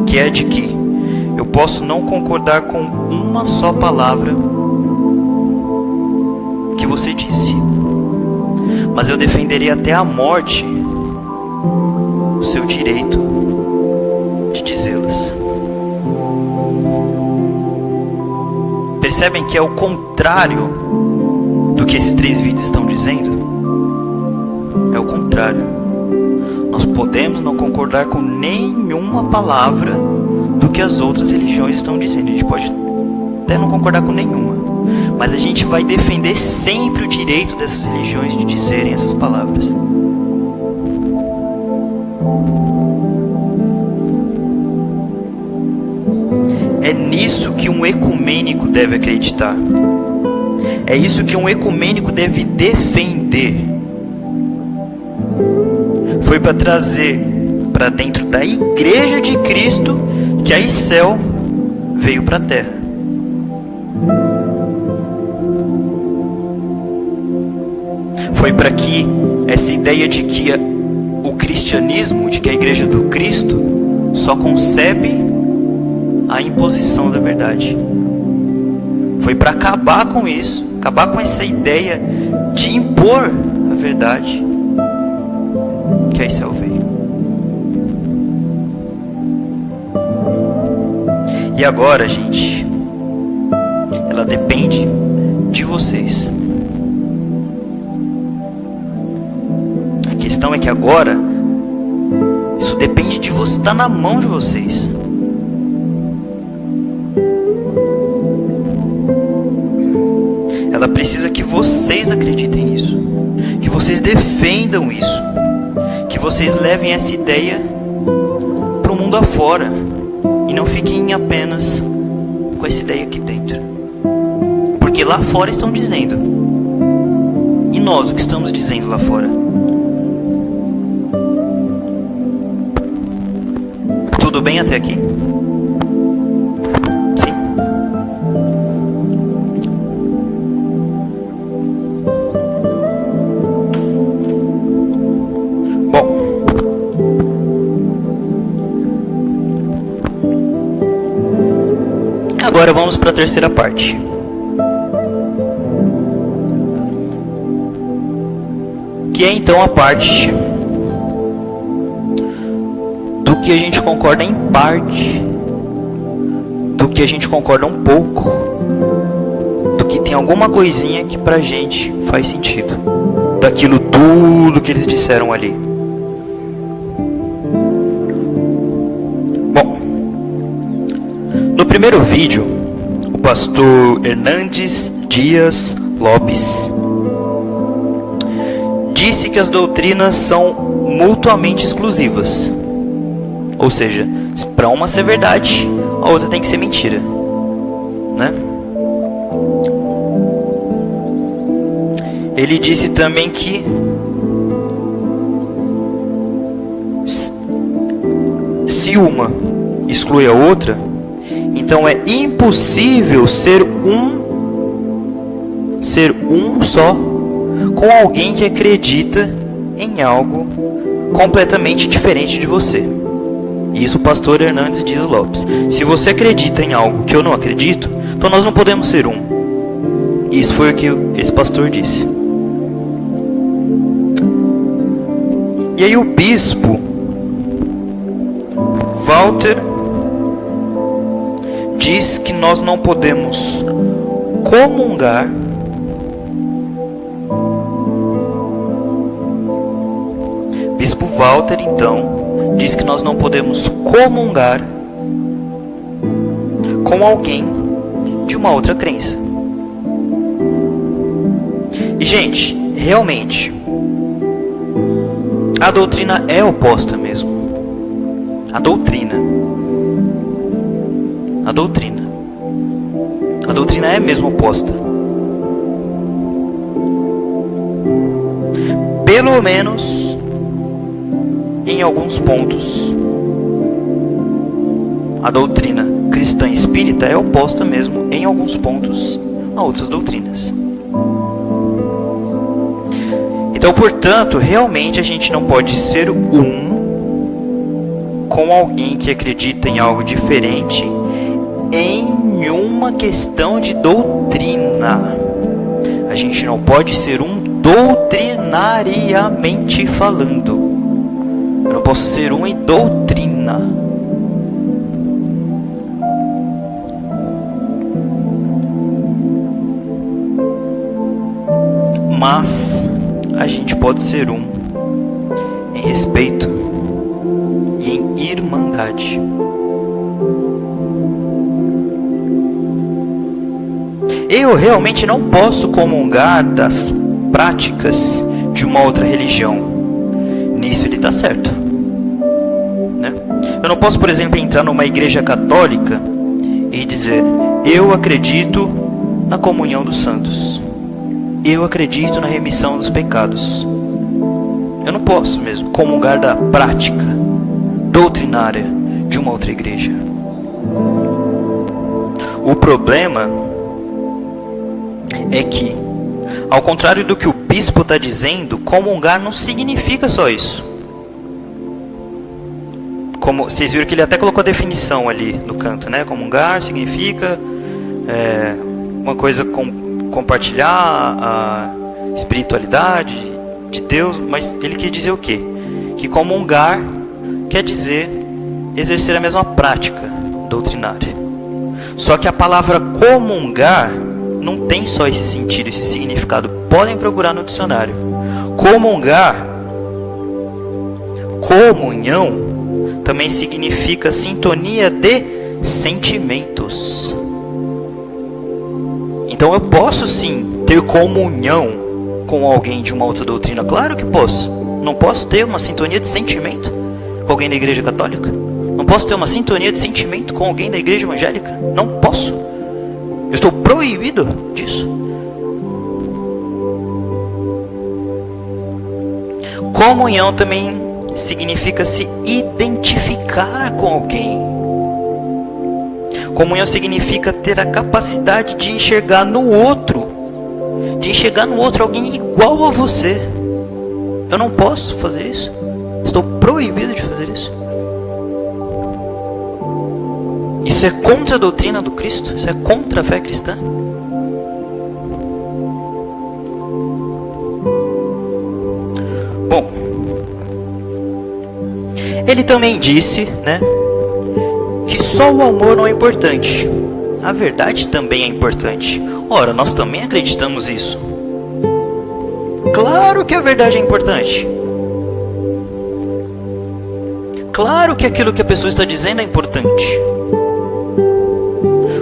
que é de que eu posso não concordar com uma só palavra que você disse, mas eu defenderia até a morte o seu direito de dizê-las. Percebem que é o contrário do que esses 3 vídeos estão dizendo? É o contrário. Nós podemos não concordar com nenhuma palavra do que as outras religiões estão dizendo. A gente pode até não concordar com nenhuma, mas a gente vai defender sempre o direito dessas religiões de dizerem essas palavras. É nisso que um ecumênico deve acreditar. É isso que um ecumênico deve defender. Foi para trazer para dentro da Igreja de Cristo que a ICEL veio para a Terra. Foi para que essa ideia de que o cristianismo, de que a Igreja do Cristo só concebe a imposição da verdade. Foi para acabar com isso, acabar com essa ideia de impor a verdade, que a ICEL veio. E agora, gente, ela depende de vocês. A questão é que agora isso depende de você, está na mão de vocês. ela precisa que vocês acreditem nisso, que vocês defendam isso, que vocês levem essa ideia para o mundo afora e não fiquem apenas com essa ideia aqui dentro. Porque lá fora estão dizendo. E nós, o que estamos dizendo lá fora? Tudo bem até aqui? Sim. Bom. Agora vamos para a terceira parte. Que é então a parte do que a gente concorda em parte, do que a gente concorda um pouco, do que tem alguma coisinha que pra gente faz sentido, daquilo tudo que eles disseram ali. Bom, no primeiro vídeo, o pastor Hernandes Dias Lopes disse que as doutrinas são mutuamente exclusivas. Ou seja, para uma ser verdade, a outra tem que ser mentira, né? Ele disse também que se uma exclui a outra, então é impossível ser um só com alguém que acredita em algo completamente diferente de você. Isso o pastor Hernandes Dias Lopes. Se você acredita em algo que eu não acredito, então nós não podemos ser um. Isso foi o que esse pastor disse. E aí o bispo Walter diz que nós não podemos comungar Bispo Walter, então, diz que nós não podemos comungar com alguém de uma outra crença. E, gente, realmente, a doutrina é oposta mesmo. A doutrina é mesmo oposta. Pelo menos em alguns pontos. A doutrina cristã espírita é oposta mesmo em alguns pontos a outras doutrinas. Então, portanto, realmente a gente não pode ser com alguém que acredita em algo diferente em uma questão de doutrina. A gente não pode ser doutrinariamente falando. Eu não posso ser em doutrina. Mas a gente pode ser em respeito e em irmandade. Eu realmente não posso comungar das práticas de uma outra religião. Nisso ele está certo, né? Eu não posso, por exemplo, entrar numa igreja católica e dizer: eu acredito na comunhão dos santos, eu acredito na remissão dos pecados. Eu não posso mesmo comungar da prática doutrinária de uma outra igreja. O problema é que, ao contrário do que o bispo está dizendo, comungar não significa só isso. Como vocês viram que ele até colocou a definição ali no canto, né? Comungar significa uma coisa compartilhar a espiritualidade de Deus, mas ele quer dizer o quê? Que comungar quer dizer exercer a mesma prática doutrinária. Só que a palavra comungar não tem só esse sentido, esse significado. Podem procurar no dicionário. Comungar, comunhão, também significa sintonia de sentimentos. Então eu posso sim ter comunhão com alguém de uma outra doutrina? Claro que posso. Não posso ter uma sintonia de sentimento com alguém da igreja católica? Não posso ter uma sintonia de sentimento com alguém da igreja evangélica? Não posso. Eu estou proibido disso. Comunhão também significa se identificar com alguém. Comunhão significa ter a capacidade de enxergar no outro alguém igual a você. Eu não posso fazer isso. Estou proibido de fazer isso. Isso é contra a doutrina do Cristo. Isso é contra a fé cristã. Bom, ele também disse, né, que só o amor não é importante. A verdade também é importante. Ora, nós também acreditamos isso. Claro que a verdade é importante. Claro que aquilo que a pessoa está dizendo é importante.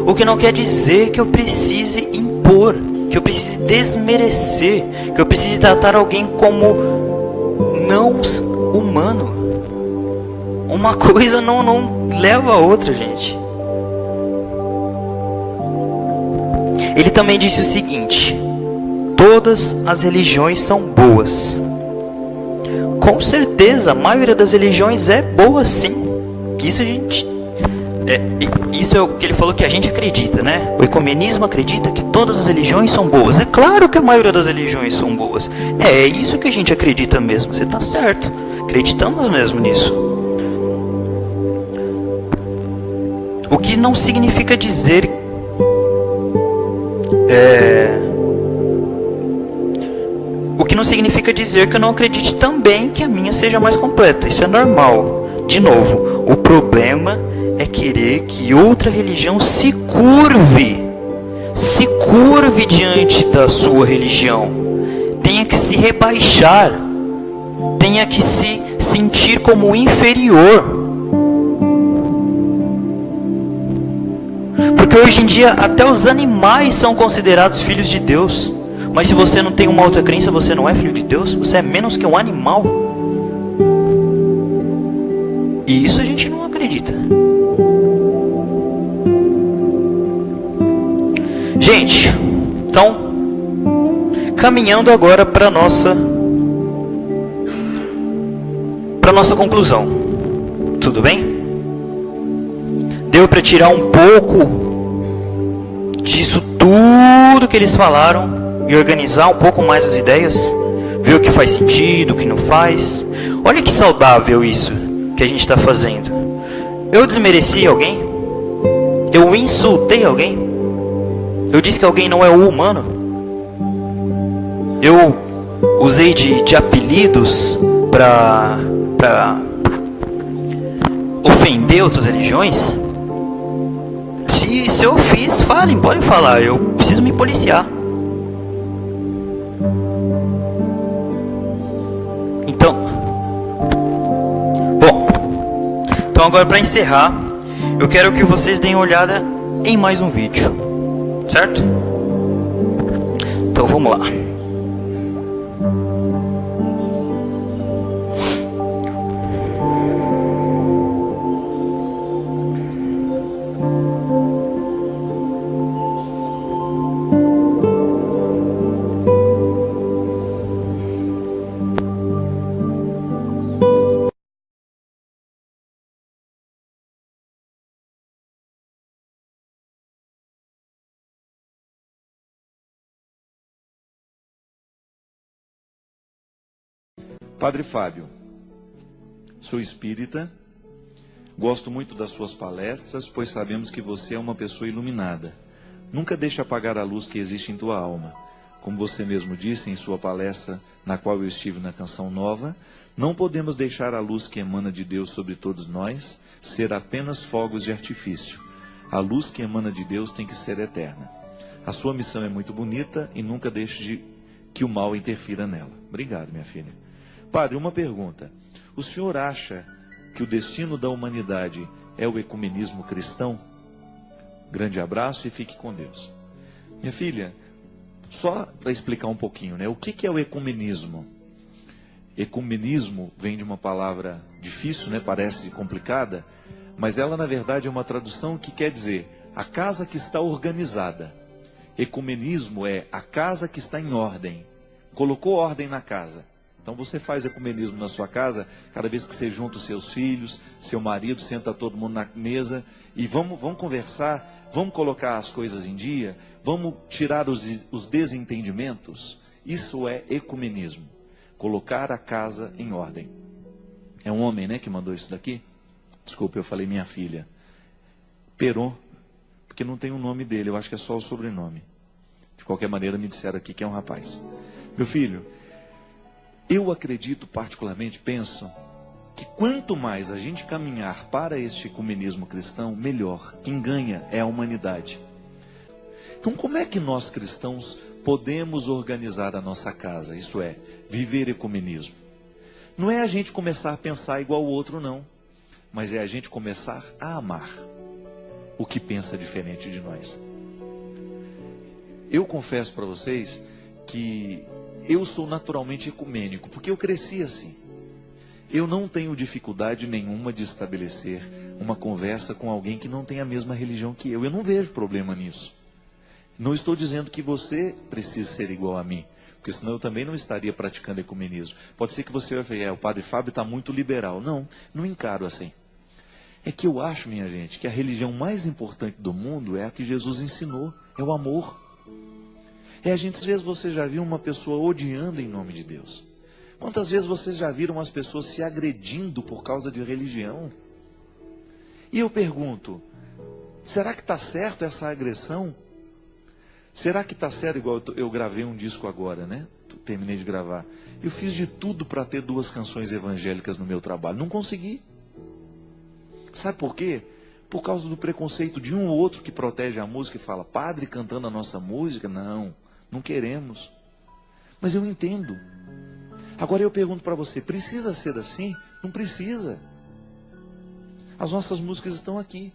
O que não quer dizer que eu precise impor, que eu precise desmerecer, que eu precise tratar alguém como não humano. Uma coisa não leva a outra, gente. Ele também disse o seguinte: todas as religiões são boas. Com certeza, a maioria das religiões é boa, sim. Isso é o que ele falou que a gente acredita, né? O ecumenismo acredita que todas as religiões são boas. É claro que a maioria das religiões são boas. É isso que a gente acredita mesmo. Você está certo. Acreditamos mesmo nisso. O que não significa dizer O que não significa dizer que eu não acredite também que a minha seja mais completa. Isso é normal. De novo, o problema é querer que outra religião se curve diante da sua religião, tenha que se rebaixar, tenha que se sentir como inferior. Porque hoje em dia até os animais são considerados filhos de Deus. Mas se você não tem uma outra crença, você não é filho de Deus? Você é menos que um animal? E isso a gente não acredita. Gente, então, caminhando agora para nossa conclusão. Tudo bem? Deu para tirar um pouco disso tudo que eles falaram e organizar um pouco mais as ideias, ver o que faz sentido, o que não faz. Olha que saudável isso que a gente está fazendo. Eu desmereci alguém? Eu insultei alguém? Eu disse que alguém não é o humano? Eu usei de apelidos para ofender outras religiões? Se eu fiz, falem, podem falar. Eu preciso me policiar. Então agora, para encerrar, eu quero que vocês deem uma olhada em mais um vídeo, certo? Então vamos lá. Padre Fábio, sou espírita, gosto muito das suas palestras, pois sabemos que você é uma pessoa iluminada. Nunca deixe apagar a luz que existe em tua alma. Como você mesmo disse em sua palestra, na qual eu estive na Canção Nova, não podemos deixar a luz que emana de Deus sobre todos nós ser apenas fogos de artifício. A luz que emana de Deus tem que ser eterna. A sua missão é muito bonita e nunca deixe que o mal interfira nela. Obrigado, minha filha. Padre, uma pergunta. O senhor acha que o destino da humanidade é o ecumenismo cristão? Grande abraço e fique com Deus. Minha filha, Só para explicar um pouquinho, né? O que é o ecumenismo? Ecumenismo vem de uma palavra difícil, né? Parece complicada, mas ela na verdade é uma tradução que quer dizer a casa que está organizada. Ecumenismo é a casa que está em ordem. Colocou ordem na casa. Então você faz ecumenismo na sua casa, cada vez que você junta os seus filhos, seu marido, senta todo mundo na mesa e vamos conversar, vamos colocar as coisas em dia, vamos tirar os desentendimentos. Isso é ecumenismo. Colocar a casa em ordem. É um homem, né, que mandou isso daqui? Desculpa, eu falei minha filha. Peron, porque não tem o nome dele, eu acho que é só o sobrenome. De qualquer maneira, me disseram aqui que é um rapaz. Meu filho, eu acredito particularmente, penso, que quanto mais a gente caminhar para este ecumenismo cristão, melhor. Quem ganha é a humanidade. Então, como é que nós cristãos podemos organizar a nossa casa? Isso é, viver ecumenismo. Não é a gente começar a pensar igual o outro, não. Mas é a gente começar a amar o que pensa diferente de nós. Eu confesso para vocês que eu sou naturalmente ecumênico, porque eu cresci assim. Eu não tenho dificuldade nenhuma de estabelecer uma conversa com alguém que não tem a mesma religião que eu. Eu não vejo problema nisso. Não estou dizendo que você precisa ser igual a mim, porque senão eu também não estaria praticando ecumenismo. Pode ser que você vai ver, o Padre Fábio está muito liberal. Não, não encaro assim. É que eu acho, minha gente, que a religião mais importante do mundo é a que Jesus ensinou, é o amor. Às vezes você já viu uma pessoa odiando em nome de Deus? Quantas vezes vocês já viram as pessoas se agredindo por causa de religião? E eu pergunto, será que está certo essa agressão? Será que está certo, igual eu gravei um disco agora, né? Terminei de gravar. Eu fiz de tudo para ter 2 canções evangélicas no meu trabalho. Não consegui. Sabe por quê? Por causa do preconceito de um ou outro que protege a música e fala, padre cantando a nossa música? Não queremos. Mas eu entendo. Agora eu pergunto para você, precisa ser assim? Não precisa. As nossas músicas estão aqui.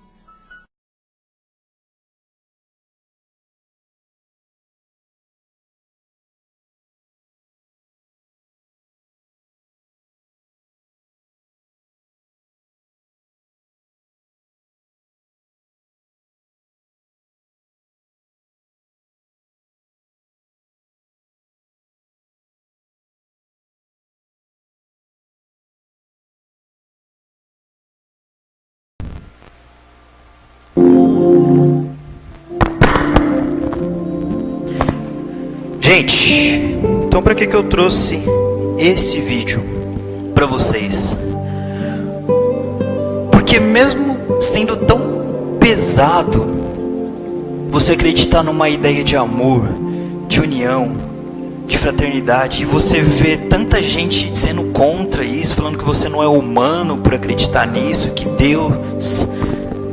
Gente, então para que eu trouxe esse vídeo para vocês? Porque mesmo sendo tão pesado você acreditar numa ideia de amor, de união, de fraternidade, e você vê tanta gente sendo contra isso, falando que você não é humano por acreditar nisso, que Deus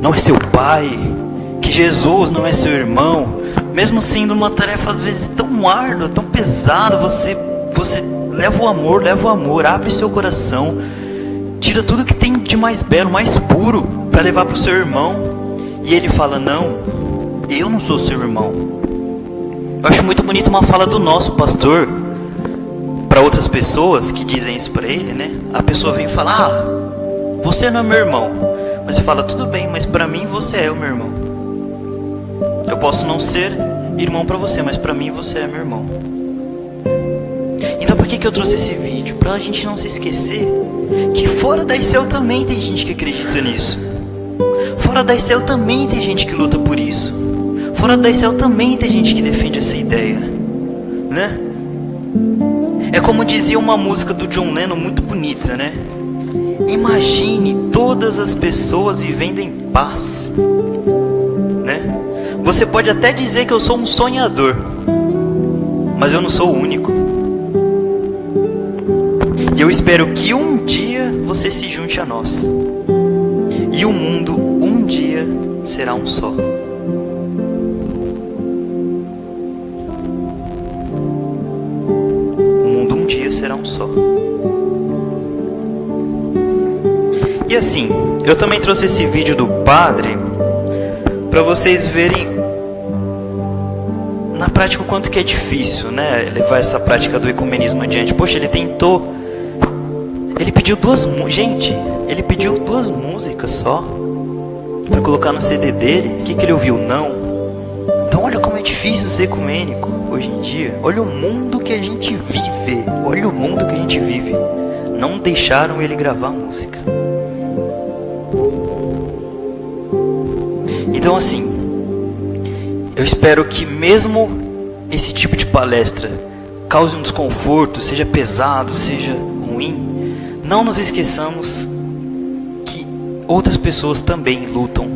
não é seu pai, que Jesus não é seu irmão, mesmo sendo uma tarefa às vezes tão árdua, tão pesada, você leva o amor, abre seu coração, tira tudo que tem de mais belo, mais puro, para levar para o seu irmão, e ele fala, não, eu não sou seu irmão. Eu acho muito bonito uma fala do nosso pastor, para outras pessoas que dizem isso para ele, né? A pessoa vem e fala, você não é meu irmão, mas você fala, tudo bem, mas para mim você é o meu irmão. Eu posso não ser irmão para você, mas para mim você é meu irmão. Então por que eu trouxe esse vídeo? Para a gente não se esquecer que fora da ICEL também tem gente que acredita nisso. Fora da ICEL também tem gente que luta por isso. Fora da ICEL também tem gente que defende essa ideia, né? É como dizia uma música do John Lennon muito bonita, né? Imagine todas as pessoas vivendo em paz, né? Você pode até dizer que eu sou um sonhador, mas eu não sou o único. E eu espero que um dia você se junte a nós. E o mundo um dia será um só. O mundo um dia será um só. E assim, eu também trouxe esse vídeo do padre para vocês verem na prática o quanto que é difícil, né, levar essa prática do ecumenismo adiante. Poxa, ele tentou, ele pediu ele pediu 2 músicas só para colocar no CD dele. O que ele ouviu? Não. Então olha como é difícil ser ecumênico hoje em dia. Olha o mundo que a gente vive. Olha o mundo que a gente vive. Não deixaram ele gravar música. Então assim, eu espero que mesmo esse tipo de palestra cause um desconforto, seja pesado, seja ruim, não nos esqueçamos que outras pessoas também lutam,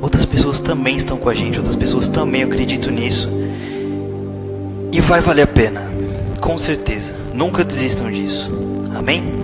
outras pessoas também estão com a gente, outras pessoas também acreditam nisso. E vai valer a pena, com certeza. Nunca desistam disso. Amém?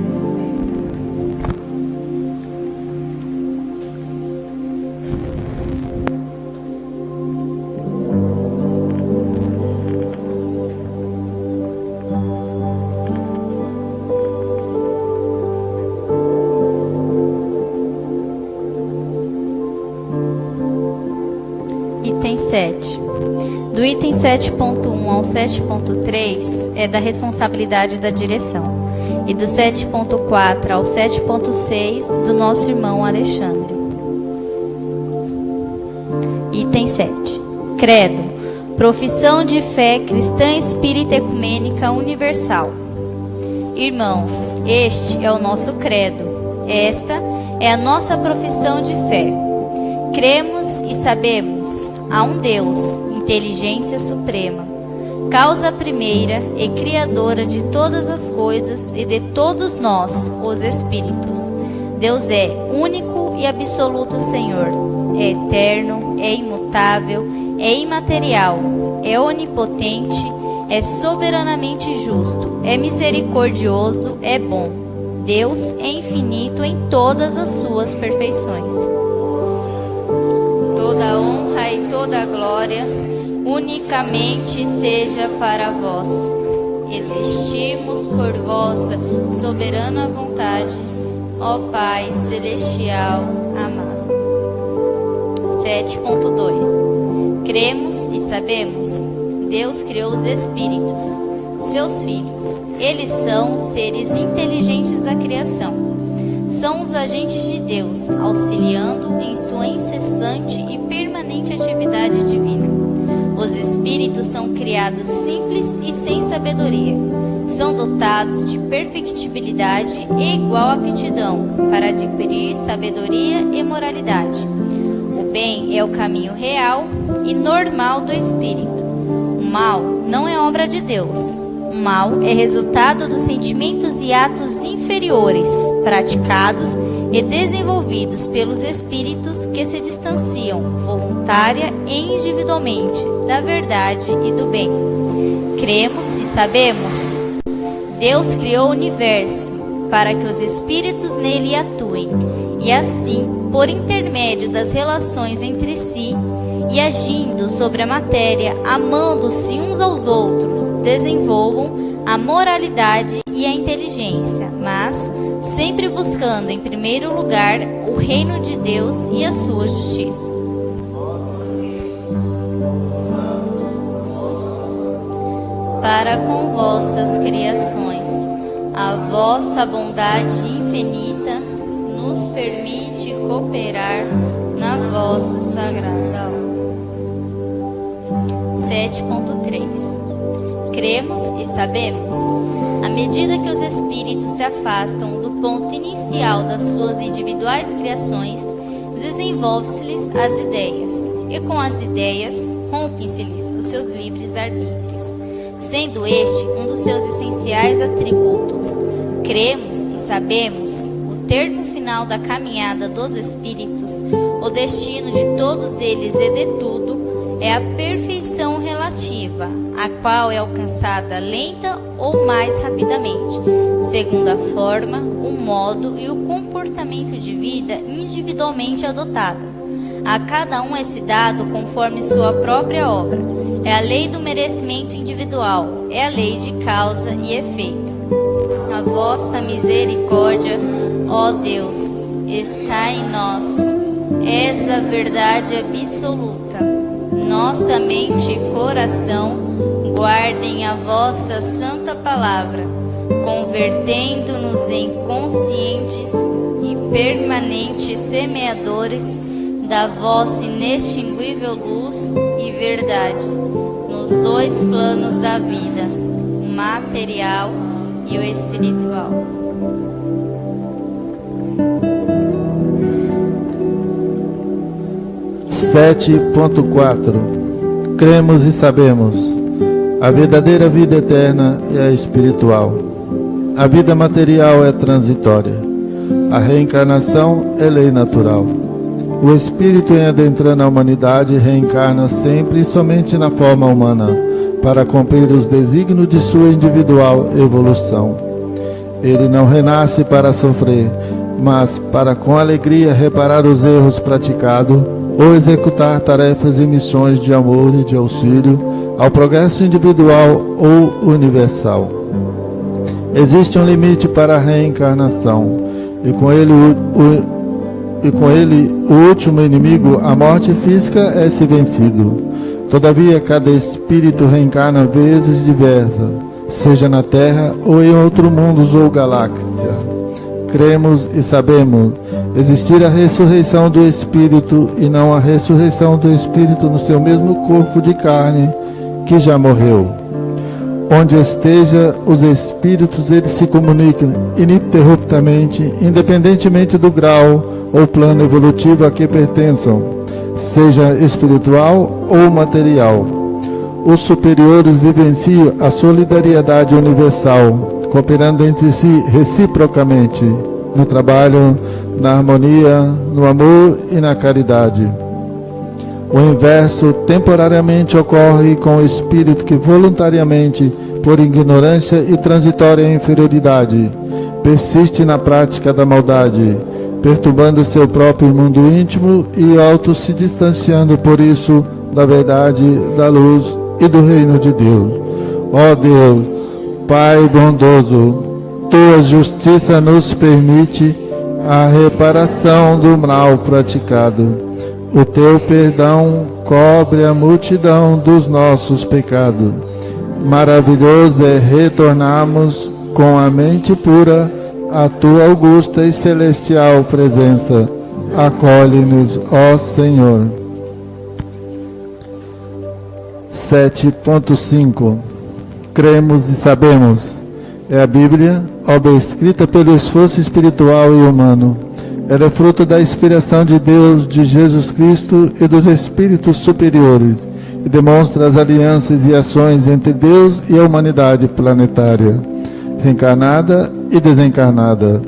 Item 7. Do item 7.1 ao 7.3 é da responsabilidade da direção, e do 7.4 ao 7.6 do nosso irmão Alexandre. Item 7. Credo. Profissão de fé cristã espírita ecumênica universal. Irmãos, este é o nosso credo. Esta é a nossa profissão de fé. Cremos e sabemos há um Deus, inteligência suprema, causa primeira e criadora de todas as coisas e de todos nós, os espíritos. Deus é único e absoluto Senhor, é eterno, é imutável, é imaterial, é onipotente, é soberanamente justo, é misericordioso, é bom. Deus é infinito em todas as suas perfeições. Toda honra e toda glória unicamente seja para vós. Existimos por vossa soberana vontade, ó Pai celestial amado. 7.2. Cremos e sabemos. Deus criou os espíritos, seus filhos. Eles são seres inteligentes da criação. São os agentes de Deus, auxiliando em sua incessante e permanente atividade divina. Os espíritos são criados simples e sem sabedoria. São dotados de perfectibilidade e igual aptidão para adquirir sabedoria e moralidade. O bem é o caminho real e normal do espírito. O mal não é obra de Deus. O mal é resultado dos sentimentos e atos inferiores, praticados e desenvolvidos pelos espíritos que se distanciam, voluntária e individualmente, da verdade e do bem. Cremos e sabemos. Deus criou o universo para que os espíritos nele atuem, e assim, por intermédio das relações entre si, e agindo sobre a matéria, amando-se uns aos outros, desenvolvam a moralidade e a inteligência, mas sempre buscando em primeiro lugar o reino de Deus e a sua justiça. Para com vossas criações, a vossa bondade infinita nos permite cooperar na vossa sagrada obra. 7.3. Cremos e sabemos. À medida que os espíritos se afastam do ponto inicial das suas individuais criações, desenvolve-se-lhes as ideias, e com as ideias rompem-se-lhes os seus livres arbítrios, sendo este um dos seus essenciais atributos. Cremos e sabemos. O termo final da caminhada dos espíritos, o destino de todos eles e de tudo, é a perfeição relativa, a qual é alcançada lenta ou mais rapidamente, segundo a forma, o modo e o comportamento de vida individualmente adotado. A cada um é se dado conforme sua própria obra. É a lei do merecimento individual, é a lei de causa e efeito. A vossa misericórdia, ó Deus, está em nós. És a verdade absoluta. nossa mente e coração guardem a vossa santa palavra, convertendo-nos em conscientes e permanentes semeadores da vossa inextinguível luz e verdade, nos dois planos da vida, o material e o espiritual. Cremos e sabemos. A verdadeira vida eterna é a espiritual. A vida material é transitória. A reencarnação é lei natural. O espírito, em adentrando a humanidade, reencarna sempre e somente na forma humana, para cumprir os desígnios de sua individual evolução. Ele não renasce para sofrer, mas para com alegria reparar os erros praticados ou executar tarefas e missões de amor e de auxílio ao progresso individual ou universal. Existe um limite para a reencarnação, e com ele o último inimigo, a morte física, é-se vencido. Todavia, cada espírito reencarna vezes diversas, seja na Terra ou em outro mundo ou galáxia. Cremos e sabemos existir a ressurreição do espírito e não a ressurreição do espírito no seu mesmo corpo de carne que já morreu. Onde esteja os espíritos, eles se comunicam ininterruptamente, independentemente do grau ou plano evolutivo a que pertençam, seja espiritual ou material. Os superiores vivenciam a solidariedade universal, cooperando entre si reciprocamente, no trabalho, na harmonia, no amor e na caridade. O inverso temporariamente ocorre com o espírito que voluntariamente, por ignorância e transitória inferioridade, persiste na prática da maldade, perturbando seu próprio mundo íntimo e auto se distanciando por isso da verdade, da luz e do reino de Deus. Ó Deus, Pai bondoso, tua justiça nos permite a reparação do mal praticado. O teu perdão cobre a multidão dos nossos pecados. Maravilhoso é retornarmos com a mente pura à tua augusta e celestial presença. Acolhe-nos, ó Senhor. 7.5 Cremos e sabemos. É a Bíblia, obra escrita pelo esforço espiritual e humano. Ela é fruto da inspiração de Deus, de Jesus Cristo e dos espíritos superiores, e demonstra as alianças e ações entre Deus e a humanidade planetária, reencarnada e desencarnada.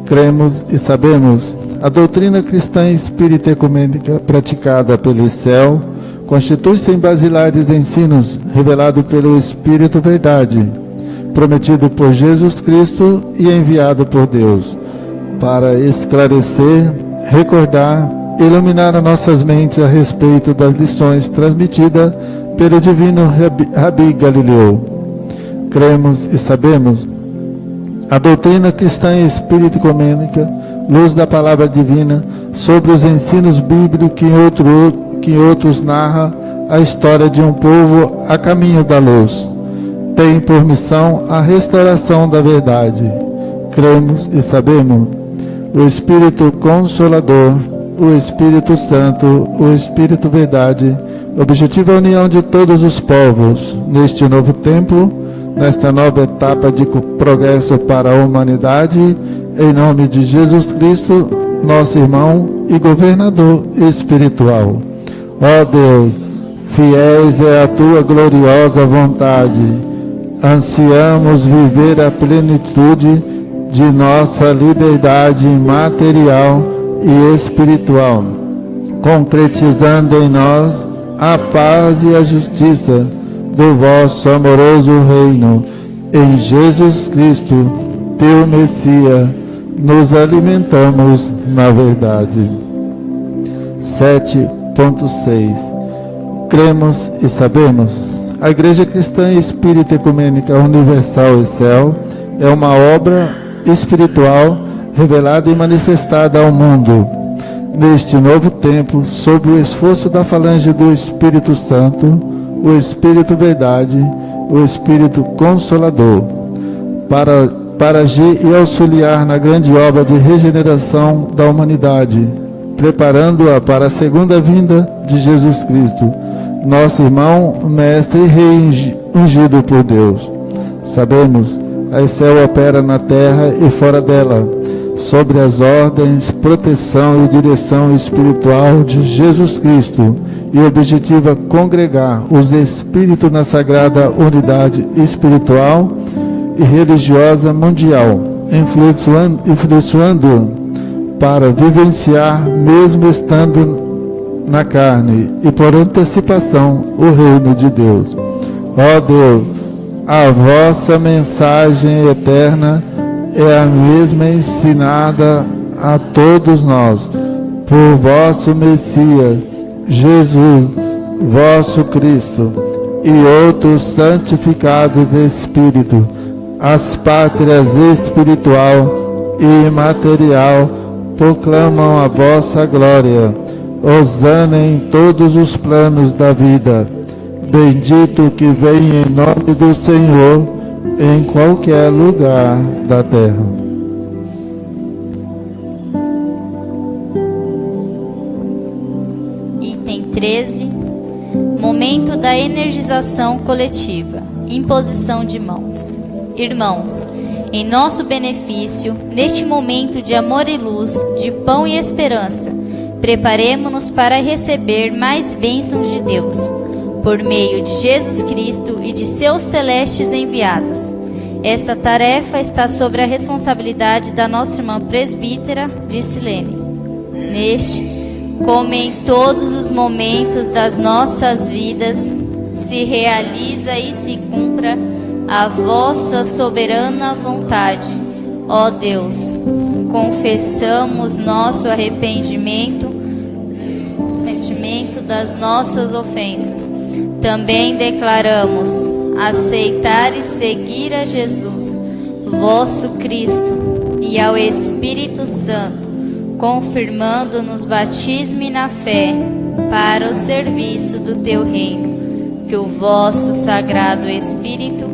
Cremos e sabemos. A doutrina cristã espírita ecumênica praticada pelo céu constitui-se em basilares ensinos revelados pelo Espírito Verdade, prometido por Jesus Cristo e enviado por Deus, para esclarecer, recordar, iluminar as nossas mentes a respeito das lições transmitidas pelo divino Rabi Galileu. Cremos e sabemos. A doutrina cristã e espírita ecumênica, luz da palavra divina, sobre os ensinos bíblicos que em outros narra a história de um povo a caminho da luz, tem por missão a restauração da verdade. Cremos e sabemos. O Espírito Consolador, o Espírito Santo, o Espírito Verdade, objetiva a união de todos os povos, neste novo tempo, nesta nova etapa de progresso para a humanidade, em nome de Jesus Cristo, nosso irmão e governador espiritual. Ó Deus, fiéis é a tua gloriosa vontade, ansiamos viver a plenitude de nossa liberdade material e espiritual, concretizando em nós a paz e a justiça do vosso amoroso reino. Em Jesus Cristo, teu Messias, nos alimentamos na verdade. 7.6 Cremos e sabemos. A Igreja Cristã e Espírita Ecumênica Universal e Céu é uma obra espiritual revelada e manifestada ao mundo. neste novo tempo, sob o esforço da falange do Espírito Santo, o Espírito Verdade, o Espírito Consolador, para agir e auxiliar na grande obra de regeneração da humanidade, preparando-a para a segunda vinda de Jesus Cristo, nosso irmão, mestre e rei ungido por Deus. Sabemos, a céu opera na terra e fora dela, sobre as ordens, proteção e direção espiritual de Jesus Cristo, e objetiva congregar os espíritos na sagrada unidade espiritual e religiosa mundial, influenciando para vivenciar, mesmo estando na carne, e por antecipação, o reino de Deus. Ó Deus, a vossa mensagem eterna é a mesma ensinada a todos nós, por vosso Messias, Jesus, vosso Cristo, e outros santificados Espíritos, as pátrias espiritual e imaterial proclamam a vossa glória. Hosana em todos os planos da vida. Bendito que vem em nome do Senhor em qualquer lugar da terra. Item 13. Momento da energização coletiva. Imposição de mãos. Irmãos, em nosso benefício, neste momento de amor e luz, de pão e esperança, preparemo-nos para receber mais bênçãos de Deus, por meio de Jesus Cristo e de seus celestes enviados. Esta tarefa está sobre a responsabilidade da nossa irmã presbítera, Dicilene. Neste, como em todos os momentos das nossas vidas, se realiza e se cumpra a vossa soberana vontade. Ó Deus, confessamos nosso arrependimento das nossas ofensas. Também declaramos aceitar e seguir a Jesus, vosso Cristo, e ao Espírito Santo, confirmando-nos batismo e na fé, para o serviço do teu reino. Que o vosso sagrado Espírito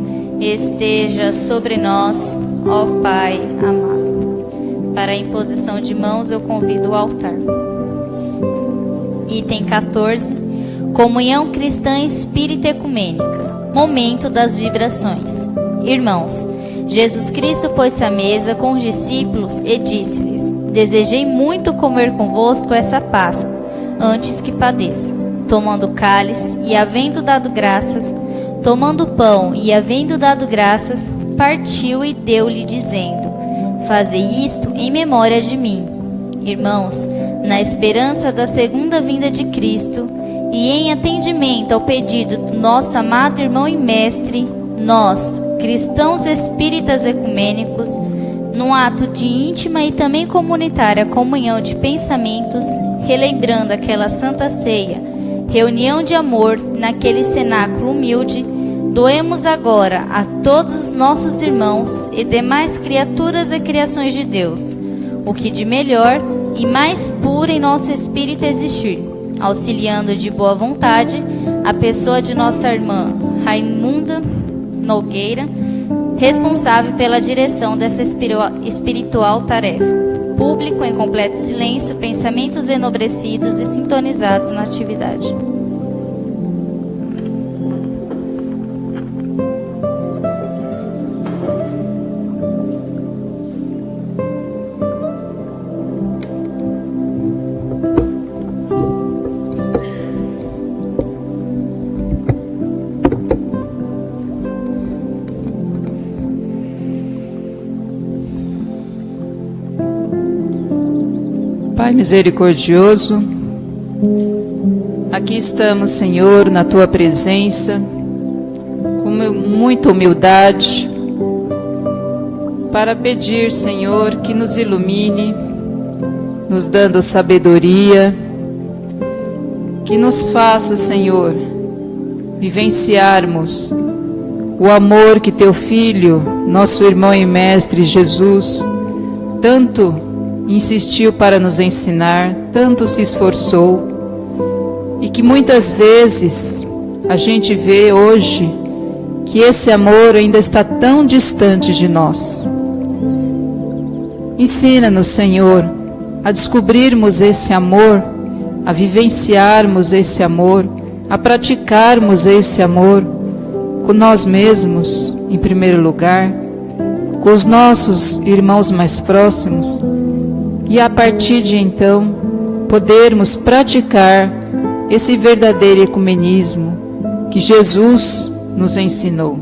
esteja sobre nós, ó Pai amado. Para a imposição de mãos, eu convido o altar. Item 14. Comunhão cristã espírita ecumênica. Momento das vibrações. Irmãos, Jesus Cristo pôs-se à mesa com os discípulos e disse-lhes: Desejei muito comer convosco essa Páscoa, antes que padeça. Tomando o cálice e havendo dado graças, tomando o pão e havendo dado graças, partiu e deu-lhe, dizendo: Fazei isto em memória de mim. Irmãos, na esperança da segunda vinda de Cristo e em atendimento ao pedido do nosso amado irmão e mestre, nós, cristãos espíritas ecumênicos, num ato de íntima e também comunitária comunhão de pensamentos, relembrando aquela santa ceia, reunião de amor naquele cenáculo humilde, doemos agora a todos os nossos irmãos e demais criaturas e criações de Deus, o que de melhor e mais puro em nosso espírito existir, auxiliando de boa vontade a pessoa de nossa irmã Raimunda Nogueira, responsável pela direção dessa espiritual tarefa. Público em completo silêncio, pensamentos enobrecidos e sintonizados na atividade. Pai misericordioso, aqui estamos, Senhor, na Tua presença, com muita humildade, para pedir, Senhor, que nos ilumine, nos dando sabedoria, que nos faça, Senhor, vivenciarmos o amor que Teu Filho, nosso irmão e mestre Jesus, tanto insistiu para nos ensinar, tanto se esforçou, e que muitas vezes a gente vê hoje que esse amor ainda está tão distante de nós. Ensina-nos, Senhor, a descobrirmos esse amor, a vivenciarmos esse amor, a praticarmos esse amor com nós mesmos, em primeiro lugar, com os nossos irmãos mais próximos, e a partir de então podermos praticar esse verdadeiro ecumenismo que Jesus nos ensinou.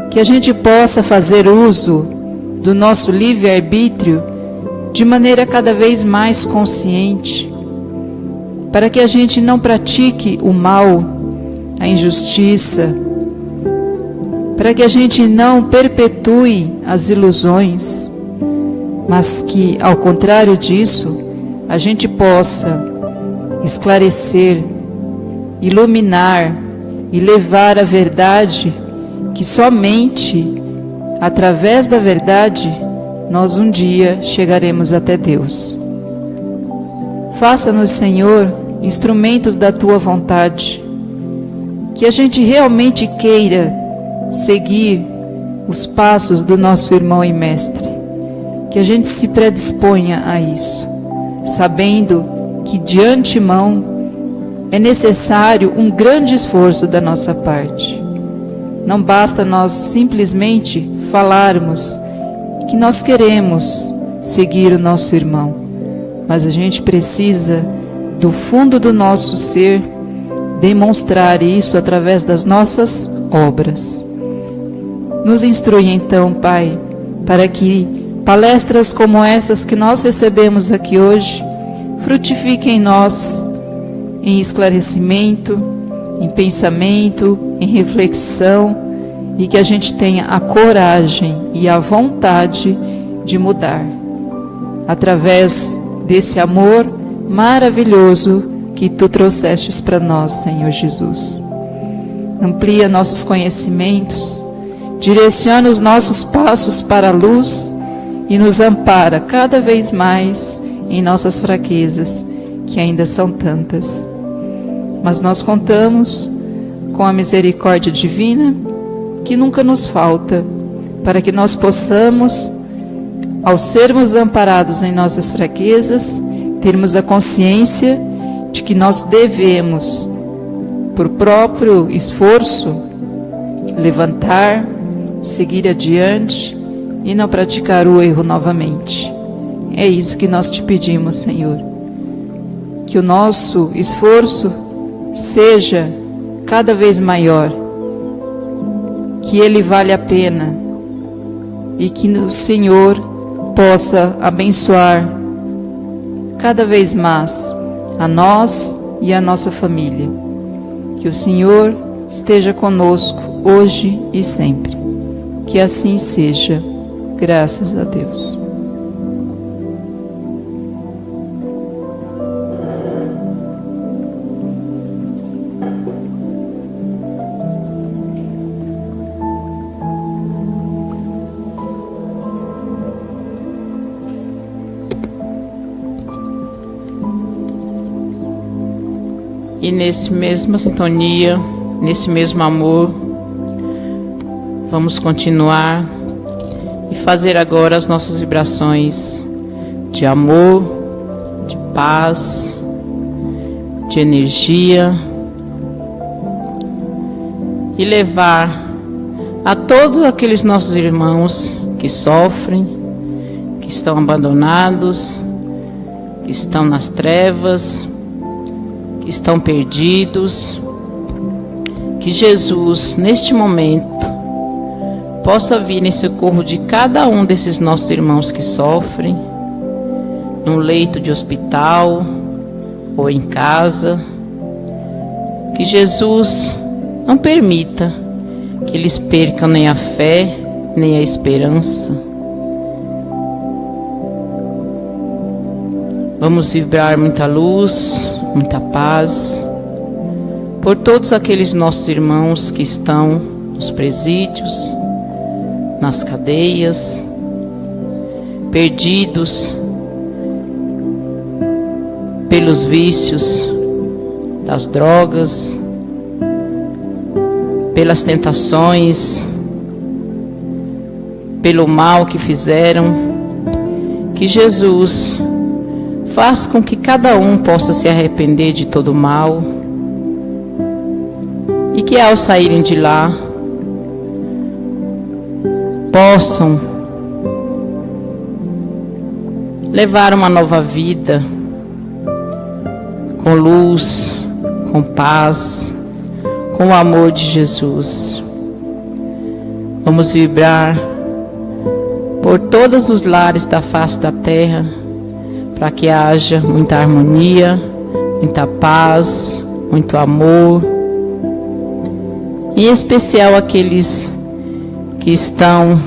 Que a gente possa fazer uso do nosso livre-arbítrio de maneira cada vez mais consciente, para que a gente não pratique o mal, a injustiça, para que a gente não perpetue as ilusões, mas que, ao contrário disso, a gente possa esclarecer, iluminar e levar a verdade, que somente através da verdade nós um dia chegaremos até Deus. Faça-nos, Senhor, instrumentos da Tua vontade, que a gente realmente queira seguir os passos do nosso irmão e mestre, que a gente se predisponha a isso, sabendo que de antemão é necessário um grande esforço da nossa parte. Não basta nós simplesmente falarmos que nós queremos seguir o nosso irmão, mas a gente precisa, do fundo do nosso ser, demonstrar isso através das nossas obras. Nos instrui então, Pai, para que palestras como essas que nós recebemos aqui hoje frutifiquem em nós, em esclarecimento, em pensamento, em reflexão, e que a gente tenha a coragem e a vontade de mudar, através desse amor maravilhoso que Tu trouxestes para nós, Senhor Jesus. Amplia nossos conhecimentos, direciona os nossos passos para a luz e nos ampara cada vez mais em nossas fraquezas, que ainda são tantas. Mas nós contamos com a misericórdia divina, que nunca nos falta, para que nós possamos, ao sermos amparados em nossas fraquezas, termos a consciência de que nós devemos, por próprio esforço, levantar, seguir adiante e não praticar o erro novamente. É isso que nós te pedimos, Senhor. Que o nosso esforço seja cada vez maior, que ele vale a pena e que o Senhor possa abençoar cada vez mais a nós e a nossa família. Que o Senhor esteja conosco hoje e sempre. Que assim seja. Graças a Deus. E nesse mesma sintonia, nesse mesmo amor, vamos continuar e fazer agora as nossas vibrações de amor, de paz, de energia, e levar a todos aqueles nossos irmãos que sofrem, que estão abandonados, que estão nas trevas, que estão perdidos, que Jesus, neste momento, possa vir em socorro de cada um desses nossos irmãos que sofrem, num leito de hospital ou em casa. Que Jesus não permita que eles percam nem a fé, nem a esperança. Vamos vibrar muita luz, muita paz, por todos aqueles nossos irmãos que estão nos presídios, nas cadeias, perdidos pelos vícios das drogas, pelas tentações, pelo mal que fizeram, que Jesus faça com que cada um possa se arrepender de todo o mal e que ao saírem de lá possam levar uma nova vida com luz, com paz, com o amor de Jesus. Vamos vibrar por todos os lares da face da terra, para que haja muita harmonia, muita paz, muito amor, em especial aqueles que estão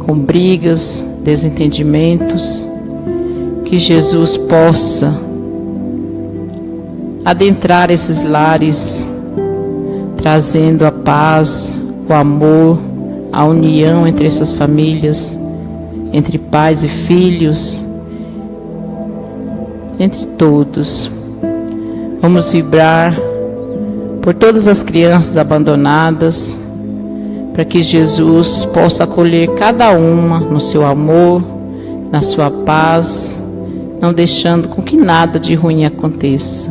com brigas, desentendimentos, que Jesus possa adentrar esses lares, trazendo a paz, o amor, a união entre essas famílias, entre pais e filhos, entre todos. Vamos vibrar por todas as crianças abandonadas, para que Jesus possa acolher cada uma no seu amor, na sua paz, não deixando com que nada de ruim aconteça.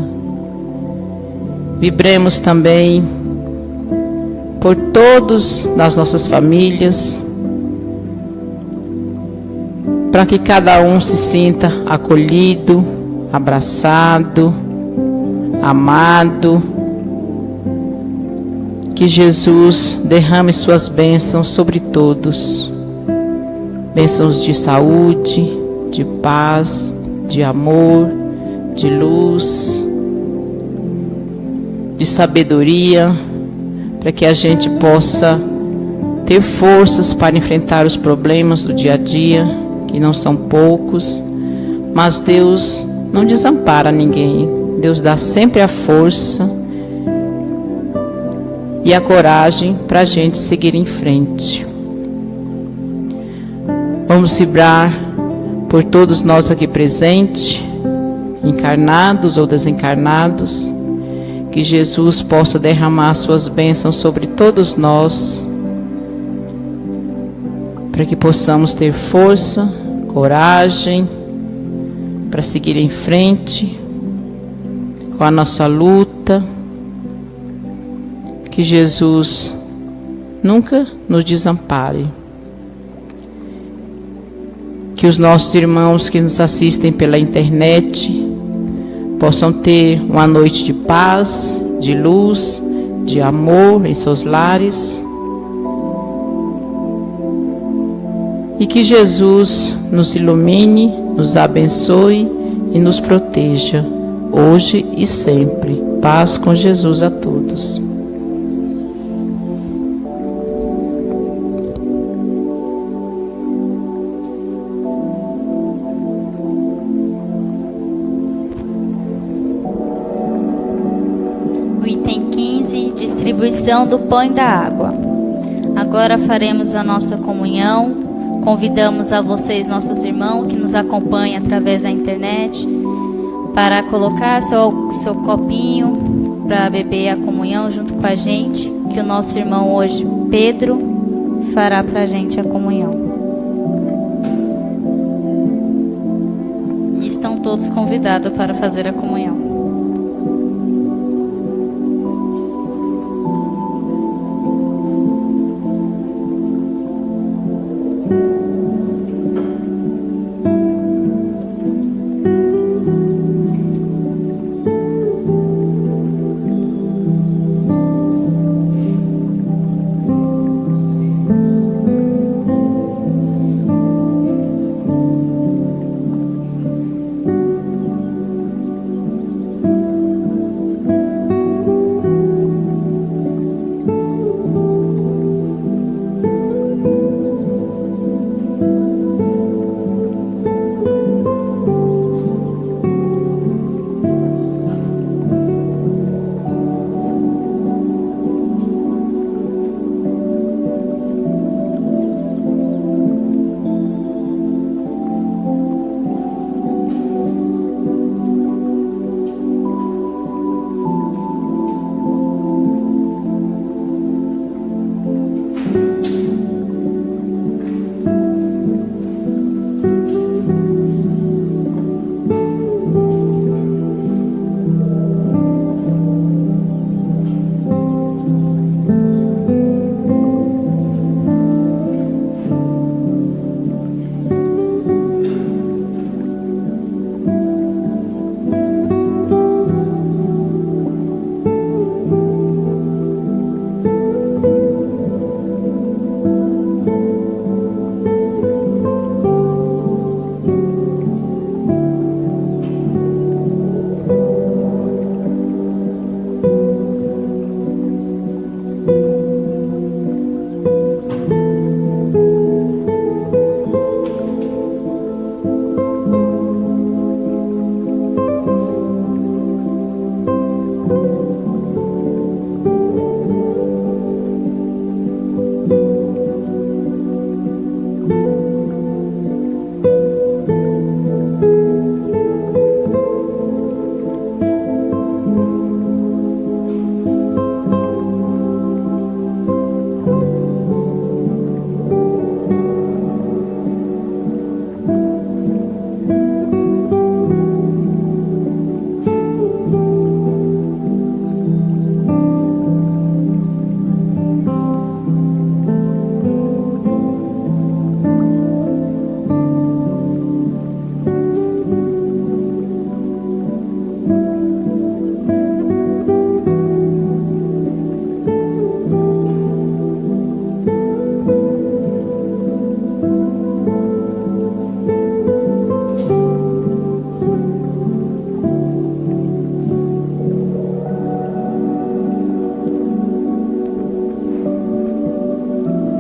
Vibremos também por todos nas nossas famílias, para que cada um se sinta acolhido, abraçado, amado. Que Jesus derrame suas bênçãos sobre todos. Bênçãos de saúde, de paz, de amor, de luz, de sabedoria, para que a gente possa ter forças para enfrentar os problemas do dia a dia, que não são poucos, mas Deus não desampara ninguém. Deus dá sempre a força e a coragem para a gente seguir em frente. Vamos vibrar por todos nós aqui presentes, encarnados ou desencarnados, que Jesus possa derramar suas bênçãos sobre todos nós, para que possamos ter força, coragem, para seguir em frente com a nossa luta. Que Jesus nunca nos desampare. Que os nossos irmãos que nos assistem pela internet possam ter uma noite de paz, de luz, de amor em seus lares. E que Jesus nos ilumine, nos abençoe e nos proteja, hoje e sempre. Paz com Jesus a todos. O item 15, distribuição do pão e da água. Agora faremos a nossa comunhão. Convidamos a vocês, nossos irmãos, que nos acompanham através da internet, para colocar seu copinho para beber a comunhão junto com a gente, que o nosso irmão hoje, Pedro, fará para a gente a comunhão. E estão todos convidados para fazer a comunhão.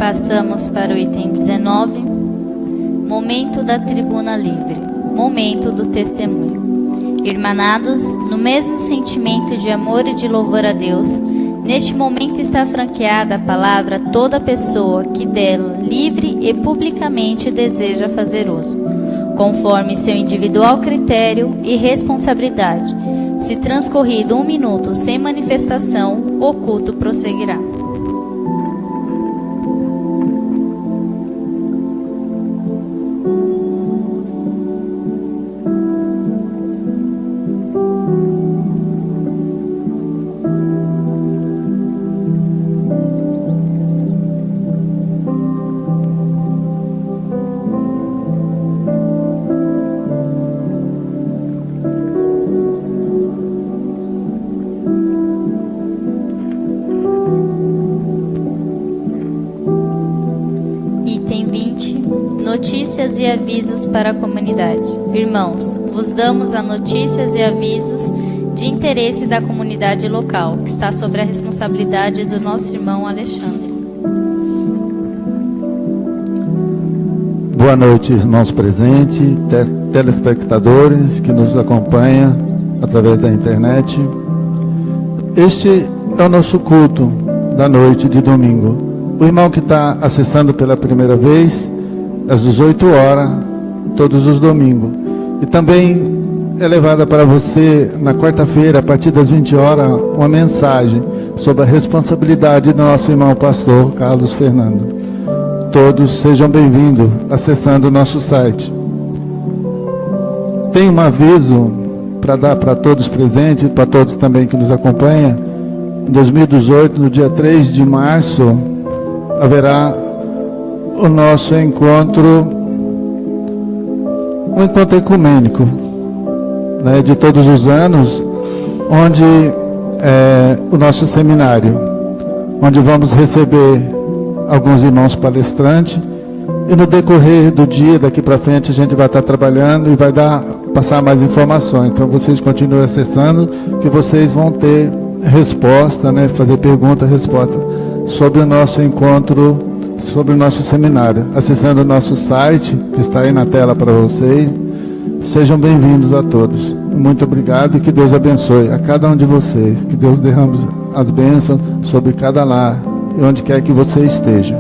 Passamos para o item 19, momento da tribuna livre, momento do testemunho. Irmanados, no mesmo sentimento de amor e de louvor a Deus, neste momento está franqueada a palavra a toda pessoa que dela, livre e publicamente, deseja fazer uso, conforme seu individual critério e responsabilidade. Se transcorrido 1 minuto sem manifestação, o culto prosseguirá. Notícias e avisos para a comunidade. Irmãos, vos damos as notícias e avisos de interesse da comunidade local, que está sob a responsabilidade do nosso irmão Alexandre. Boa noite, irmãos presentes, telespectadores que nos acompanham através da internet. Este é o nosso culto da noite de domingo. O irmão que está acessando pela primeira vez, às 18 horas, todos os domingos. E também é levada para você, na quarta-feira, a partir das 20 horas, uma mensagem sobre a responsabilidade do nosso irmão pastor Carlos Fernando. Todos sejam bem-vindos, acessando o nosso site. Tem um aviso para dar para todos presentes, para todos também que nos acompanham. Em 2018, no dia 3 de março, haverá o nosso encontro, um encontro ecumênico, né, de todos os anos, onde o nosso seminário, onde vamos receber alguns irmãos palestrantes, e no decorrer do dia, daqui para frente, a gente vai estar trabalhando e vai passar mais informações. Então vocês continuem acessando, que vocês vão ter resposta, né, fazer pergunta, resposta sobre o nosso encontro, sobre o nosso seminário, acessando o nosso site, que está aí na tela para vocês. Sejam bem-vindos a todos. Muito obrigado e que Deus abençoe a cada um de vocês. Que Deus derrame as bênçãos sobre cada lar e onde quer que você esteja.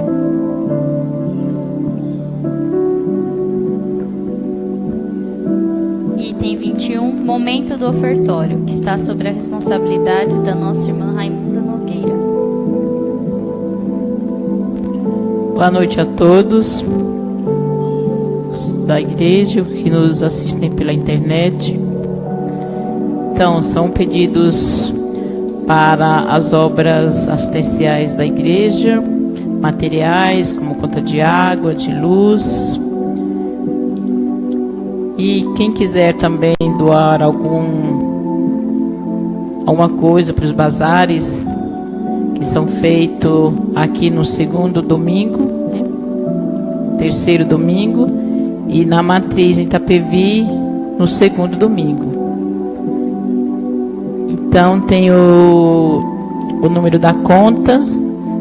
Item 21, momento do ofertório, que está sob a responsabilidade da nossa irmã Raimunda Nogueira. Boa noite a todos da igreja que nos assistem pela internet. Então, são pedidos para as obras assistenciais da igreja, materiais como conta de água, de luz. E quem quiser também doar alguma coisa para os bazares que são feitos aqui no segundo domingo, né? Terceiro domingo, e na matriz em Itapevi no segundo domingo. Então tem o número da conta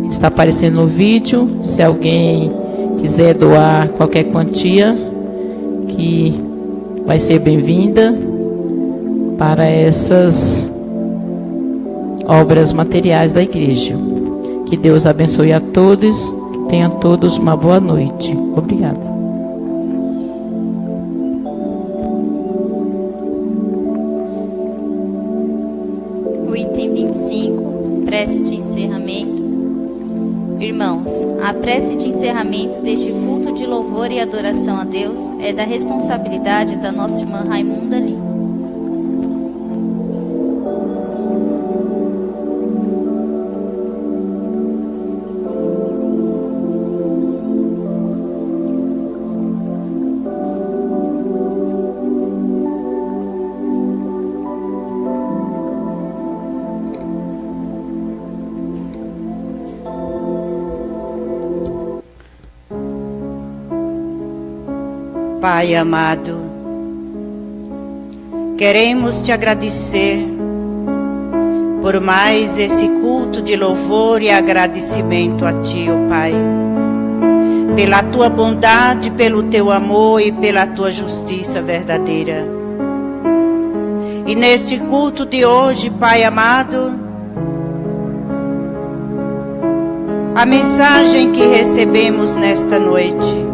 que está aparecendo no vídeo. Se alguém quiser doar qualquer quantia, que vai ser bem-vinda para essas obras materiais da igreja. Que Deus abençoe a todos, que tenham todos uma boa noite. Obrigada. O item 25, prece de encerramento. Irmãos, a prece de encerramento deste culto de louvor e adoração a Deus é da responsabilidade da nossa irmã Raimunda Lima. Pai amado, queremos te agradecer por mais esse culto de louvor e agradecimento a ti, ó Pai. pela tua bondade, pelo teu amor e pela tua justiça verdadeira. E neste culto de hoje, Pai amado, a mensagem que recebemos nesta noite,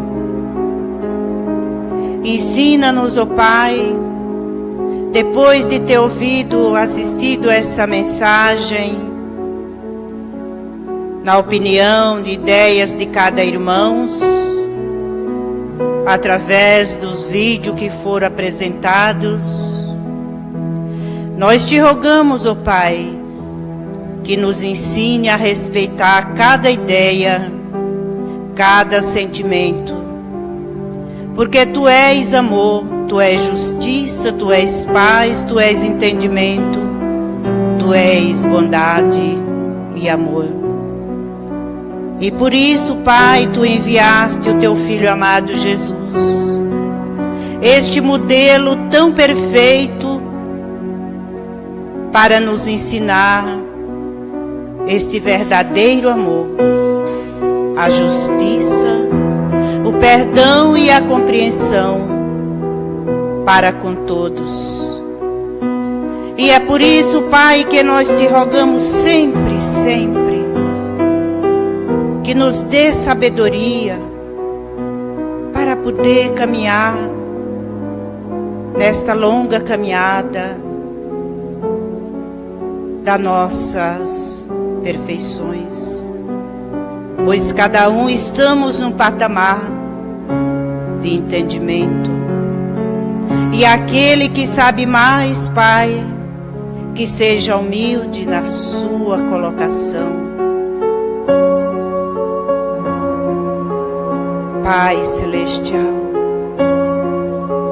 ensina-nos, ó Pai, depois de ter ouvido, assistido essa mensagem, na opinião, de ideias de cada irmão, através dos vídeos que foram apresentados, nós te rogamos, ó Pai, que nos ensine a respeitar cada ideia, cada sentimento, porque Tu és amor, Tu és justiça, Tu és paz, Tu és entendimento, Tu és bondade e amor. E por isso, Pai, Tu enviaste o Teu Filho amado Jesus, este modelo tão perfeito, para nos ensinar este verdadeiro amor, a justiça, o perdão e a compreensão para com todos. E é por isso, Pai, que nós Te rogamos sempre, sempre, que nos dê sabedoria para poder caminhar nesta longa caminhada das nossas perfeições, pois cada um estamos num patamar de entendimento, e aquele que sabe mais, Pai, que seja humilde na sua colocação. Pai Celestial,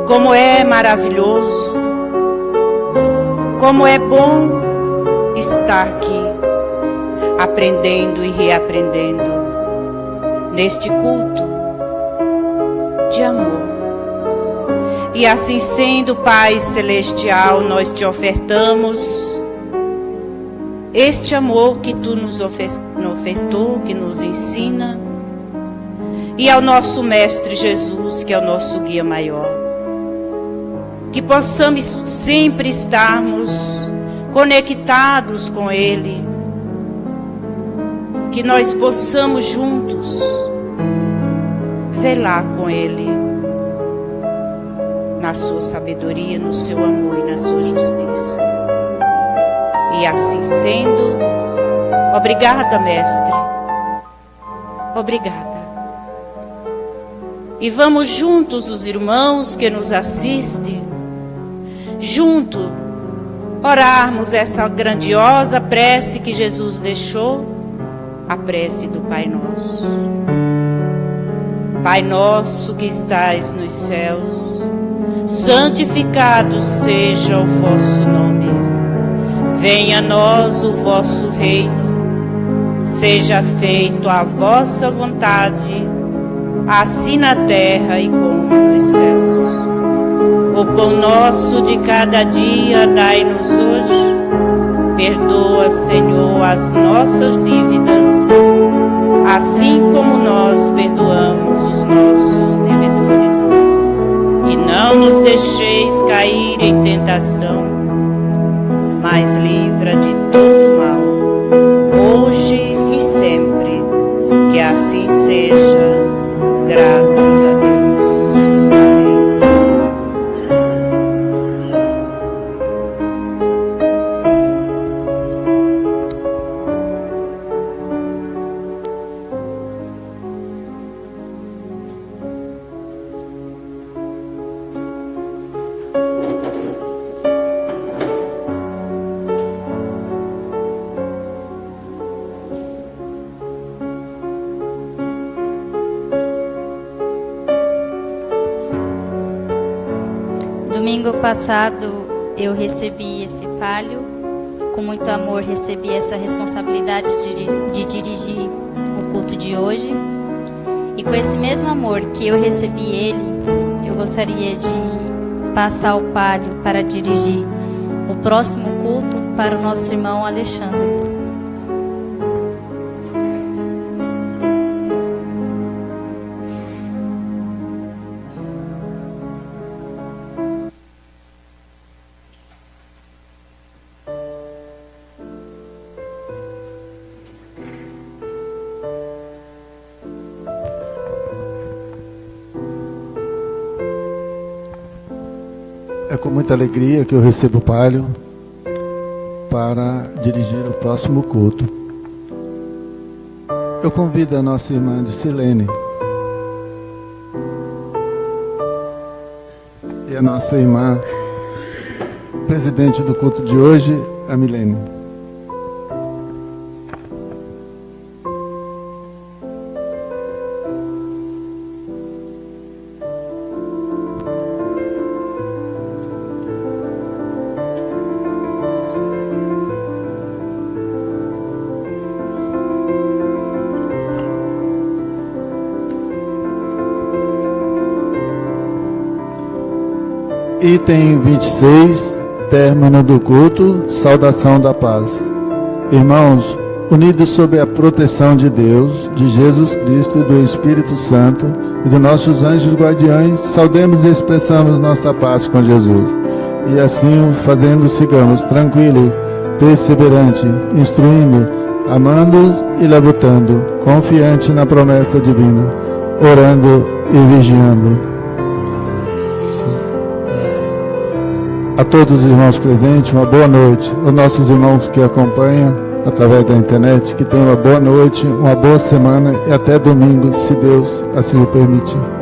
como é maravilhoso, como é bom estar aqui, aprendendo e reaprendendo, neste culto de amor. E assim sendo, Pai Celestial, nós Te ofertamos este amor que Tu nos ofertou, que nos ensina, e ao nosso Mestre Jesus, que é o nosso guia maior, que possamos sempre estarmos conectados com Ele, que nós possamos juntos velar com Ele, na sua sabedoria, no seu amor e na sua justiça. E assim sendo, obrigada, Mestre, obrigada. E vamos juntos, os irmãos que nos assistem, junto orarmos essa grandiosa prece que Jesus deixou, a prece do Pai Nosso. Pai nosso que estais nos céus, santificado seja o vosso nome. Venha a nós o vosso reino, seja feito a vossa vontade, assim na terra e como nos céus. O pão nosso de cada dia dai-nos hoje. Perdoa, Senhor, as nossas dívidas, assim como nós perdoamos os nossos devedores. E não nos deixeis cair em tentação, mas livra de todo mal, hoje e sempre. Que assim seja, graças a Deus. Amém, Senhor. Domingo passado eu recebi esse palio, com muito amor recebi essa responsabilidade de dirigir o culto de hoje. E com esse mesmo amor que eu recebi ele, eu gostaria de passar o palio para dirigir o próximo culto para o nosso irmão Alexandre. É com muita alegria que eu recebo o palio para dirigir o próximo culto. Eu convido a nossa irmã de Silene e a nossa irmã presidente do culto de hoje, a Milene. Item 26, término do culto, saudação da paz. Irmãos, unidos sob a proteção de Deus, de Jesus Cristo e do Espírito Santo e dos nossos anjos guardiães, saudemos e expressamos nossa paz com Jesus. E assim, fazendo, sigamos tranquilo, perseverante, instruindo, amando e labutando, confiante na promessa divina, orando e vigiando. A todos os irmãos presentes, uma boa noite. Os nossos irmãos que acompanham através da internet, que tenham uma boa noite, uma boa semana e até domingo, se Deus assim o permitir.